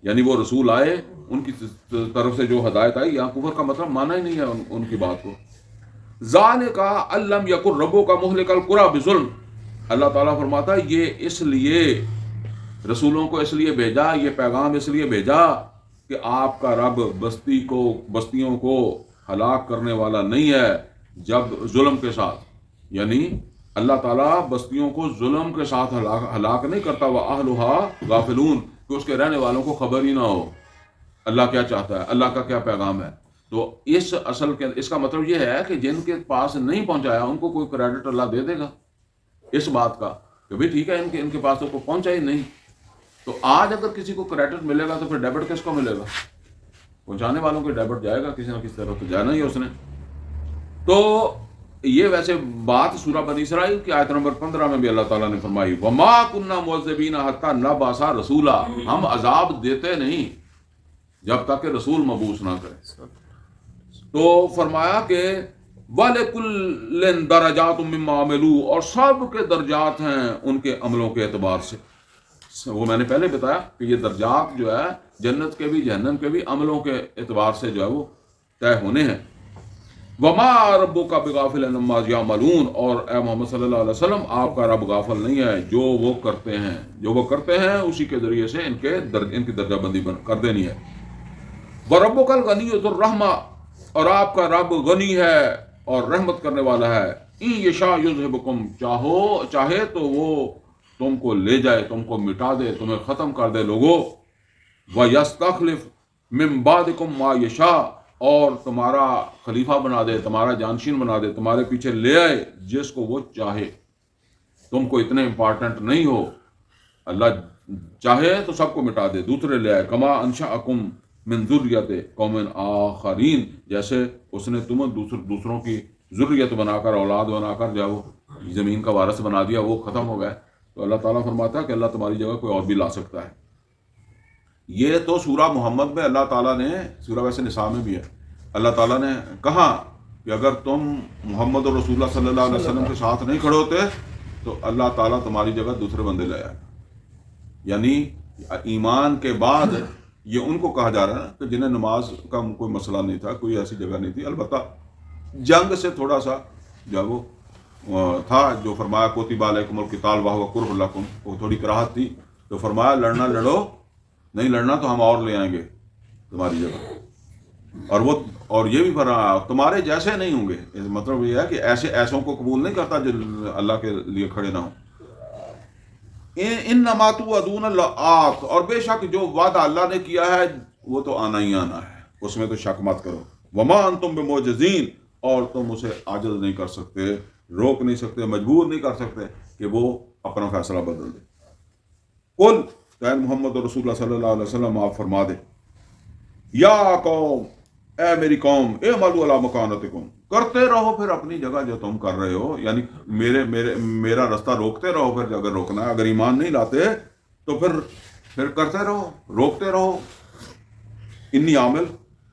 Speaker 1: یعنی وہ رسول آئے ان کی طرف سے جو ہدایت آئی، یہاں کفر کا مطلب مانا ہی نہیں ہے ان کی بات کو. ذالک ان لم یکن ربک مہلک القری بظلم، اللہ تعالیٰ فرماتا ہے یہ اس لیے رسولوں کو اس لیے بھیجا، یہ پیغام اس لیے بھیجا کہ آپ کا رب بستیوں کو ہلاک کرنے والا نہیں ہے جب ظلم کے ساتھ. یعنی اللہ تعالیٰ بستیوں کو ظلم کے ساتھ ہلاک نہیں کرتا. وَأَهْلُهَا غَافِلُونَ، کہ اس کے رہنے والوں کو خبر ہی نہ ہو اللہ کیا چاہتا ہے، اللہ کا کیا پیغام ہے. تو اس کا مطلب یہ ہے کہ جن کے پاس نہیں پہنچایا ان کو کوئی کریڈٹ اللہ دے دے گا اس بات کا کہ بھئی ٹھیک ہے ان کے پاس تو کوئی پہنچا ہی نہیں. تو آج اگر کسی کو کریڈٹ ملے گا تو پھر ڈیبٹ کس کو ملے گا؟ پہنچانے والوں کو ڈیبٹ جائے گا کسی نہ کسی طرح، تو جانا ہی اس نے. تو یہ ویسے بات سورہ بنی اسرائیل کی آیت نمبر 15 میں بھی اللہ تعالیٰ نے فرمائی وَمَا كُنَّا مُعَذِّبِينَ حَتَّى نَبْعَثَ رَسُولًا، ہم عذاب دیتے نہیں جب تک کہ رسول مبعوث نہ کرے. تو فرمایا کہ وَلِكُلٍّ دَرَجَاتٌ مِّمَّا عَمِلُوا، اور سب کے درجات ہیں ان کے عملوں کے اعتبار سے. وہ میں نے پہلے بتایا کہ یہ درجات جو ہے جنت کے بھی جہنم کے بھی عملوں کے اعتبار سے جو ہے وہ طے ہونے ہیں. وَمَا رَبُّكَ بِغَافِلٍ عَمَّا يَعْمَلُونَ، اور اے محمد صلی اللہ علیہ وسلم آپ کا رب غافل نہیں ہے جو وہ کرتے ہیں اسی کے ذریعے سے ان کی درجہ بندی کر دینی ہے. وَرَبُّكَ الْغَنِيُّ ذُو الرَّحْمَةِ، اور آپ کا رب غنی ہے اور رحمت کرنے والا ہے. اِن یشاء یذھبکم، چاہے تو وہ تم کو لے جائے، تم کو مٹا دے، تمہیں ختم کر دے لوگوں. وَيَسْتَخْلِفْ مِن بَعْدِكُم مَّا یشاء، اور تمہارا خلیفہ بنا دے، تمہارا جانشین بنا دے، تمہارے پیچھے لے آئے جس کو وہ چاہے. تم کو اتنے امپارٹنٹ نہیں ہو، اللہ چاہے تو سب کو مٹا دے، دوسرے لے آئے. کما انشأکم من ذریۃ قوم آخرین، جیسے اس نے تمہیں دوسروں کی ذریت بنا کر، اولاد بنا کر جو ہے وہ زمین کا وارث بنا دیا، وہ ختم ہو گئے، تو اللہ تعالیٰ فرماتا ہے کہ اللہ تمہاری جگہ کوئی اور بھی لا سکتا ہے۔ یہ تو سورہ محمد میں اللہ تعالیٰ نے، سورہ ویسے نساء میں بھی ہے، اللہ تعالیٰ نے کہا کہ اگر تم محمد اور رسول اللہ صلی اللہ علیہ وسلم کے ساتھ نہیں کھڑے ہوتے تو اللہ تعالیٰ تمہاری جگہ دوسرے بندے لے آئے۔ یعنی ایمان کے بعد یہ ان کو کہا جا رہا ہے کہ جنہیں نماز کا کوئی مسئلہ نہیں تھا، کوئی ایسی جگہ نہیں تھی، البتہ جنگ سے تھوڑا سا جو ہے وہ تھا، جو فرمایا کتب علیکم القتال وہو کرہ لکم، وہ تھوڑی کراہت تھی، تو فرمایا لڑنا لڑو، نہیں لڑنا تو ہم اور لے آئیں گے تمہاری جگہ۔ اور یہ بھی فرمایا تمہارے جیسے نہیں ہوں گے، مطلب یہ ہے کہ ایسوں کو قبول نہیں کرتا جو اللہ کے لیے کھڑے نہ ہوں۔ انما توعدون لآت، اور بے شک جو وعدہ اللہ نے کیا ہے وہ تو آنا ہی آنا ہے، اس میں تو شک مت کرو۔ وما انتم بمعجزین، اور تم اسے عاجز نہیں کر سکتے، روک نہیں سکتے، مجبور نہیں کر سکتے کہ وہ اپنا فیصلہ بدل دے۔ قل، کہ محمد رسول اللہ صلی اللہ علیہ وسلم آپ فرما دیں، یا قوم، اے میری قوم، اعملوا علی مکانتکم، کرتے رہو پھر اپنی جگہ جو تم کر رہے ہو، یعنی میرا رستہ روکتے رہو، پھر اگر روکنا ہے، اگر ایمان نہیں لاتے تو پھر کرتے رہو، روکتے رہو۔ انی عامل،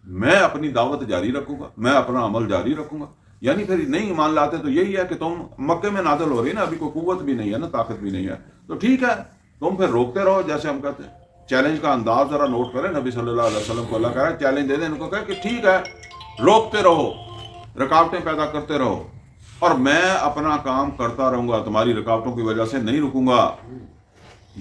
Speaker 1: میں اپنی دعوت جاری رکھوں گا، میں اپنا عمل جاری رکھوں گا۔ یعنی پھر نہیں ایمان لاتے تو یہی ہے کہ تم مکے میں نازل ہو رہی نا، ابھی کوئی قوت بھی نہیں ہے نا، طاقت بھی نہیں ہے، تو ٹھیک ہے تم پھر روکتے رہو، جیسے ہم کہتے ہیں۔ چیلنج کا انداز ذرا نوٹ کریں، نبی صلی اللہ علیہ وسلم کو اللہ کہہ رہا ہے چیلنج دے دیں ان کو، کہے کہ ٹھیک ہے روکتے رہو، رکاوٹیں پیدا کرتے رہو، اور میں اپنا کام کرتا رہوں گا، تمہاری رکاوٹوں کی وجہ سے نہیں رکوں گا۔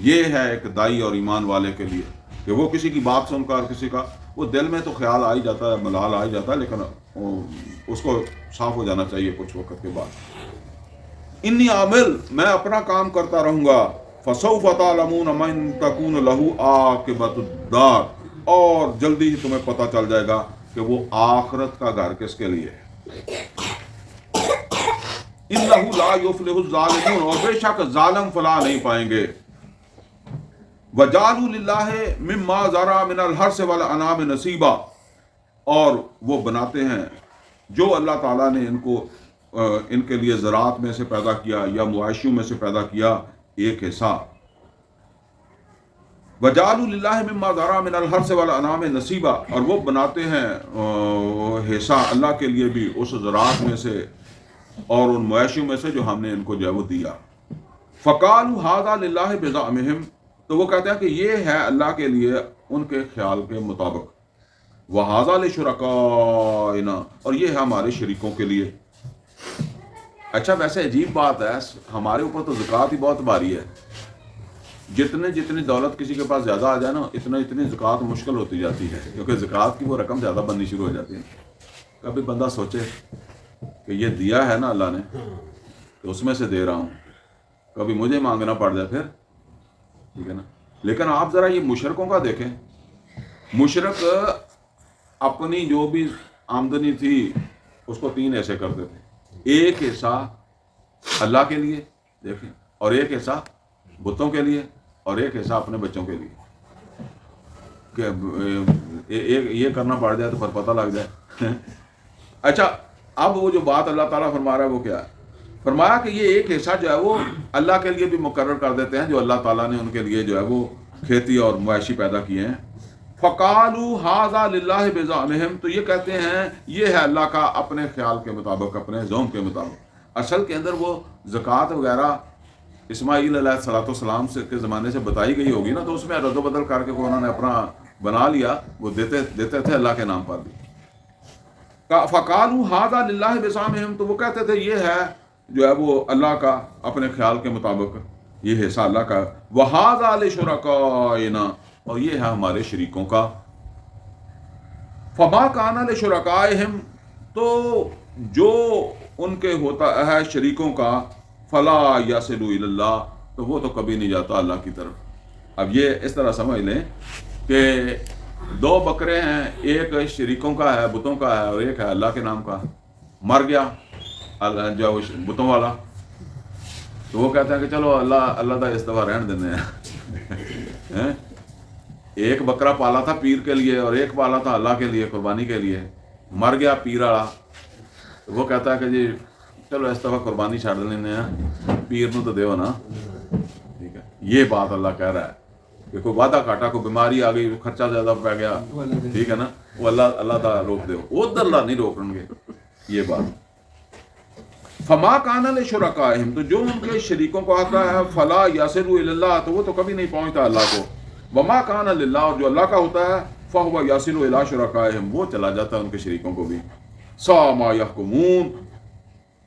Speaker 1: یہ ہے ایک دائی اور ایمان والے کے لیے کہ وہ کسی کی بات سن کر، کسی کا وہ دل میں تو خیال آ ہی جاتا ہے، ملال آ ہی جاتا ہے، لیکن اس کو صاف ہو جانا چاہیے کچھ وقت کے بعد۔ انی عامل، میں اپنا کام کرتا رہوں گا، فسوف تعلمون من تکون لہ عاقبۃ الدار، اور جلدی ہی تمہیں پتہ چل جائے گا کہ وہ آخرت کا گھر کس کے لیے ہے۔ انہ لا یفلح الظالمون، اور بے شک ظالم فلاح نہیں پائیں گے۔ وجعلوا للہ مما ذرا من الحرث والانعام نصیبا، اور وہ بناتے ہیں جو اللہ تعالیٰ نے ان کے لیے زراعت میں سے پیدا کیا یا مواشیوں میں سے پیدا کیا ایک حصہ۔ وجعلوا للہ مما ذرا من الحرث والانعام نصیبا، اور وہ بناتے ہیں حصہ اللہ کے لیے بھی اس زراعت میں سے اور ان مواشیوں میں سے جو ہم نے ان کو جو ہے وہ دیا۔ فقالوا ھذا للہ بزعمہم، تو وہ کہتے ہیں کہ یہ ہے اللہ کے لیے ان کے خیال کے مطابق۔ وَھَذَا لِشُرَكَائِنَا، اور یہ ہے ہمارے شریکوں کے لیے۔ اچھا ویسے عجیب بات ہے، ہمارے اوپر تو زکوٰۃ ہی بہت بھاری ہے، جتنی دولت کسی کے پاس زیادہ آ جائے نا، اتنی زکوٰۃ مشکل ہوتی جاتی ہے، کیونکہ زکوٰۃ کی وہ رقم زیادہ بننی شروع ہو جاتی ہے۔ کبھی بندہ سوچے کہ یہ دیا ہے نا اللہ نے تو اس میں سے دے رہا ہوں، کبھی مجھے مانگنا پڑ جائے پھر، ٹھیک ہے نا۔ لیکن آپ ذرا یہ مشرکوں کا دیکھیں، مشرک اپنی جو بھی آمدنی تھی اس کو 3 حصے کرتے تھے، ایک حصہ اللہ کے لیے، دیکھیں، اور ایک حصہ بتوں کے لیے، اور ایک حصہ اپنے بچوں کے لیے، کہ یہ کرنا پڑ جائے تو پھر پتہ لگ جائے۔ اچھا اب وہ جو بات اللہ تعالیٰ فرما رہا ہے وہ کیا ہے؟ فرمایا کہ یہ ایک حصہ جو ہے وہ اللہ کے لیے بھی مقرر کر دیتے ہیں، جو اللہ تعالیٰ نے ان کے لیے جو ہے وہ کھیتی اور مویشی پیدا کیے ہیں۔ فَقَالُوا هَذَا لِلَّهِ بِزَعْمِهِمْ، تو یہ کہتے ہیں یہ ہے اللہ کا اپنے خیال کے مطابق، اپنے ذوق کے مطابق۔ اصل کے اندر وہ زکوٰۃ وغیرہ اسماعیل علیہ السلام کے زمانے سے بتائی گئی ہوگی نا، تو اس میں رد و بدل کر کے انہوں نے اپنا بنا لیا، وہ دیتے تھے اللہ کے نام پر بھی۔ فَقَالُوا هَذَا لِلَّهِ بِزَعْمِهِمْ، تو وہ کہتے تھے یہ ہے جو ہے وہ اللہ کا اپنے خیال کے مطابق، یہ حصہ اللہ کا۔ وَهَذَا لِشُرَكَائِنَا، اور یہ ہے ہمارے شریکوں کا۔ فَمَا كَانَ لِشُرَكَائِهِمْ، تو جو ان کے ہوتا ہے شریکوں کا، فَلَا يَصِلُ إِلَى اللَّهِ، تو وہ تو کبھی نہیں جاتا اللہ کی طرف۔ اب یہ اس طرح سمجھ لیں کہ 2 بکرے ہیں، ایک شریکوں کا ہے، بتوں کا ہے، اور ایک ہے اللہ کے نام کا۔ مر گیا جو بتوں والا، تو وہ کہتے ہیں کہ چلو اللہ دا اس دفعہ رہن دینے ہیں۔ ایک بکرا پالا تھا پیر کے لیے اور ایک پالا تھا اللہ کے لیے، قربانی کے لیے، مر گیا پیر والا، وہ کہتا ہے کہ جی چلو اس دفعہ قربانی چھڑ لینے ہیں، پیر نو تو دیو نا، ٹھیک ہے. یہ بات اللہ کہہ رہا ہے کہ کوئی وعدہ کاٹا، کوئی بیماری آ گئی، خرچہ زیادہ پہ گیا، ٹھیک ہے نا، وہ اللہ تعالیٰ روک دے، وہ اللہ نہیں روکیں گے. یہ بات فما کان لشرکائہم، تو جو ان کے شریکوں کو آتا ہے، فلا یصلوا الی اللہ، تو وہ تو کبھی نہیں پہنچتا اللہ کو. وما کان للہ، اور جو اللہ کا ہوتا ہے، فہو یصل الی شرکائہم، وہ چلا جاتا ہے ان کے شریکوں کو بھی. ساء ما یحکمون،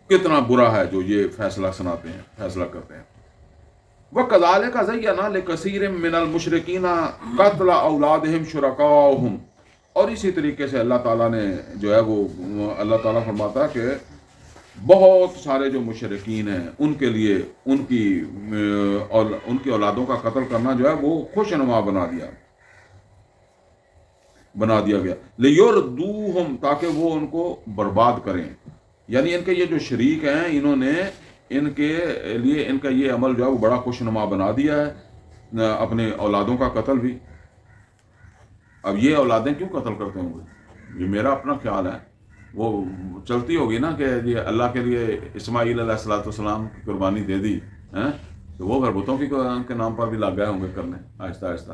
Speaker 1: کتنا برا ہے جو یہ فیصلہ سناتے ہیں، فیصلہ کرتے ہیں. وَكَذَلِكَ زَيَّنَا لِكَثِيرٍ مِّنَ الْمُشْرِكِينَ قَتْلَ أَوْلَادِهِمْ شُرَكَاؤُهُمْ. اور اسی طریقے سے اللہ تعالیٰ نے جو ہے وہ اللہ تعالیٰ فرماتا ہے کہ بہت سارے جو مشرکین ہیں ان کے لیے ان کی اولادوں کا قتل کرنا جو ہے وہ خوش نما بنا دیا گیا. لِيُرْدُوهُمْ، تاکہ وہ ان کو برباد کریں. یعنی ان کے یہ جو شریک ہیں، انہوں نے ان کے لیے ان کا یہ عمل جو ہے وہ بڑا خوش نما بنا دیا ہے، اپنے اولادوں کا قتل بھی. اب یہ اولادیں کیوں قتل کرتے ہوں گے؟ یہ میرا اپنا خیال ہے، وہ چلتی ہوگی نا کہ یہ اللہ کے لیے اسماعیل علیہ السلام کی قربانی دے دی ہیں، تو وہ پھر بتوں کے نام پر بھی لگ گئے ہوں گے کرنے آہستہ آہستہ.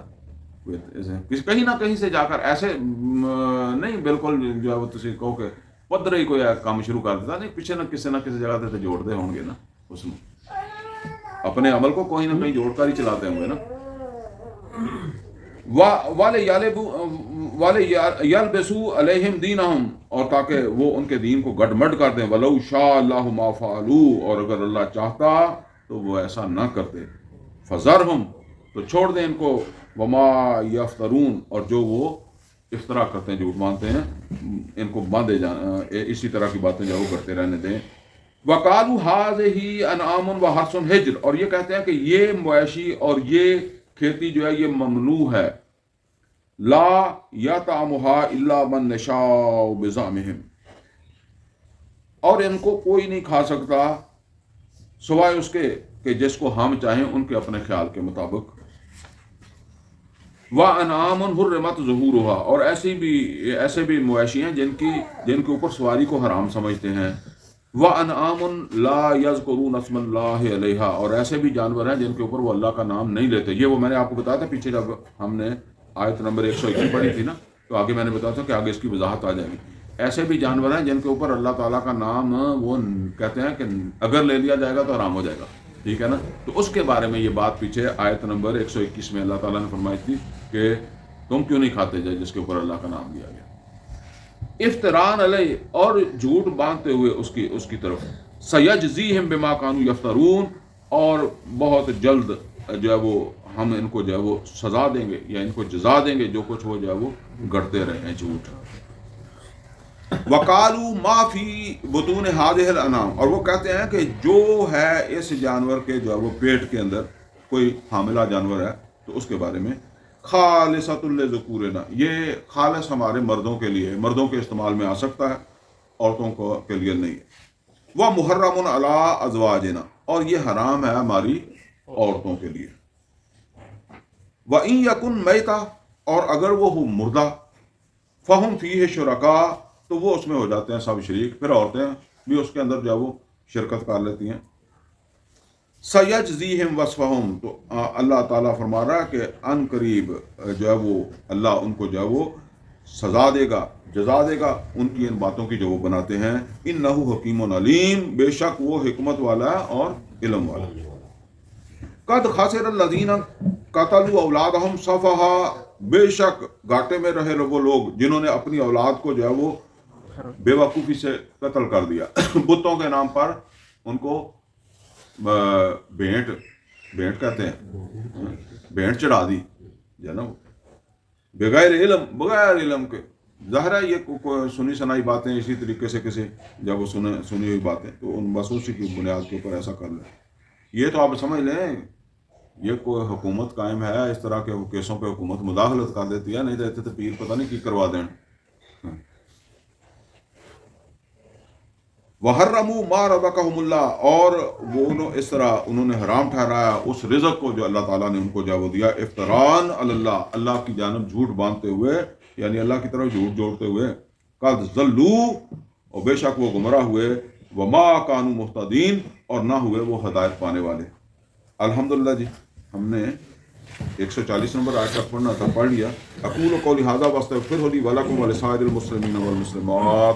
Speaker 1: کہیں نہ کہیں سے جا کر ایسے نہیں بالکل جو ہے وہ تسی کہو کہ پدر ہی کوئی کام شروع کر دیتا نہیں، پیچھے نہ کسی جگہ سے جوڑ دے ہوں گے نا، اس میں اپنے عمل کو کوئی نہ کہیں جوڑ کر ہی چلاتے ہوں گے نا. وَلِيَلْبِسُوا عَلَيْهِمْ دِينَهُمْ، اور تاکہ وہ ان کے دین کو گڈمڈ کر دیں. وَلَوْ شَاءَ اللَّهُ مَا فَعَلُوا، اور اگر اللہ چاہتا تو وہ ایسا نہ کرتے. فَذَرْهُمْ، تو چھوڑ دیں ان کو. وَمَا يَفْتَرُونَ، اور جو وہ افطرا کرتے ہیں، جھوٹ مانتے ہیں، ان کو باندھے جانا، اسی طرح کی باتیں جو وہ کرتے رہنے دیں. وَقَالُوا هَٰذِهِ أَنْعَامٌ وَحَرْثٌ حِجْرٌ، اور یہ کہتے ہیں کہ یہ مویشی اور یہ کھیتی جو ہے یہ ممنوع ہے. لا یطعمها الا من نشاء بزعمهم، اور ان کو کوئی نہیں کھا سکتا سوائے اس کے کہ جس کو ہم چاہیں ان کے اپنے خیال کے مطابق. وَأَنْعَامٌ حُرِّمَتْ ظُهُورُهَا، اور ایسے بھی مویشی ہیں جن کے اوپر سواری کو حرام سمجھتے ہیں. وَأَنْعَامٌ لَا يَذْكُرُونَ اسْمَ اللَّهِ عَلَيْهَا، اور ایسے بھی جانور ہیں جن کے اوپر وہ اللہ کا نام نہیں لیتے. یہ وہ میں نے آپ کو بتایا تھا پیچھے جب ہم نے آیت نمبر 121 پڑھی تھی نا، تو آگے میں نے بتایا تھا کہ آگے اس کی وضاحت آ جائے گی. ایسے بھی جانور ہیں جن کے اوپر اللہ تعالیٰ کا نام وہ کہتے ہیں کہ اگر لے لیا جائے گا تو حرام ہو جائے گا، ٹھیک ہے نا. تو اس کے بارے میں یہ بات پیچھے آیت نمبر 121 میں اللہ تعالیٰ نے فرمائی تھی کہ تم کیوں نہیں کھاتے جائے جس کے اوپر اللہ کا نام لیا گیا. افتران علیہ، اور جھوٹ باندھتے ہوئے اس کی طرف. سیجزیہم بما کانوا یفترون، اور بہت جلد جو ہے وہ ہم ان کو جو ہے وہ سزا دیں گے یا ان کو جزا دیں گے جو کچھ وہ جو ہے وہ گڑتے رہے ہیں جھوٹ. وقالوا ما فی بطون هذه الانعام، اور وہ کہتے ہیں کہ جو ہے اس جانور کے جو ہے وہ پیٹ کے اندر کوئی حاملہ جانور ہے تو اس کے بارے میں خالصۃ لذکورنا، یہ خالص ہمارے مردوں کے لیے، مردوں کے استعمال میں آ سکتا ہے، عورتوں کے لیے نہیں ہے. وَمُحَرَّمٌ عَلَىٰ أَزْوَاجِنَا، اور یہ حرام ہے ہماری عورتوں کے لیے. وَإِن يَكُن مَيْتًا، اور اگر وہ ہو مردہ، فَهُمْ فِيهِ شُرَكَاء، تو وہ اس میں ہو جاتے ہیں سب شریک، پھر عورتیں بھی اس کے اندر جو ہے وہ شرکت کر لیتی ہیں. سَيَجْزِيهِمْ وَصْفَهُمْ، تو اللہ تعالیٰ فرما رہا ہے کہ ان قریب جو ہے وہ اللہ ان کو جو ہے وہ سزا دے گا، جزا دے گا ان کی ان باتوں کی جو وہ بناتے ہیں. اِنَّهُ حَکِیمٌ علیم، بے شک وہ حکمت والا ہے اور علم والا. قد خسر الذین قتلوا اولادہم سفہا، بے شک گھاٹے میں رہے وہ لوگ جنہوں نے اپنی اولاد کو جو ہے وہ بے وقوفی سے قتل کر دیا. بتوں کے نام پر ان کو بھینٹ کہتے ہیں، بھینٹ چڑھا دی جو ہے نا، بغیر علم کے. ظاہر ہے یہ سنی سنائی باتیں اسی طریقے سے کسی جب وہ سنی ہوئی باتیں تو ان بس اسی کی بنیاد کے اوپر ایسا کر لیں. یہ تو آپ سمجھ لیں یہ کوئی حکومت قائم ہے، اس طرح کے کیسوں پہ حکومت مداخلت کر دیتی ہے، نہیں دیتے تو پیر پتہ نہیں کی کروا دیں. وَحَرَّمُوا مَا رَزَقَهُمُ اللَّهُ، اور وہ اس طرح انہوں نے حرام ٹھہرایا اس رزق کو جو اللہ تعالیٰ نے ان کو جو وہ دیا. افتران علی اللہ، اللہ کی جانب جھوٹ باندھتے ہوئے، یعنی اللہ کی طرف جھوٹ جوڑتے ہوئے. قد ضلوا، اور بے شک وہ گمراہ ہوئے، وما کانوا مہتدین، اور نہ ہوئے وہ ہدایت پانے والے۔ الحمدللہ جی، ہم نے 140 نمبر آیت تک پڑھنا تھا، پڑھ لیا۔ اقول قولی ھذا واستغفر لی ولکم ولسائر المسلمین والمسلمات۔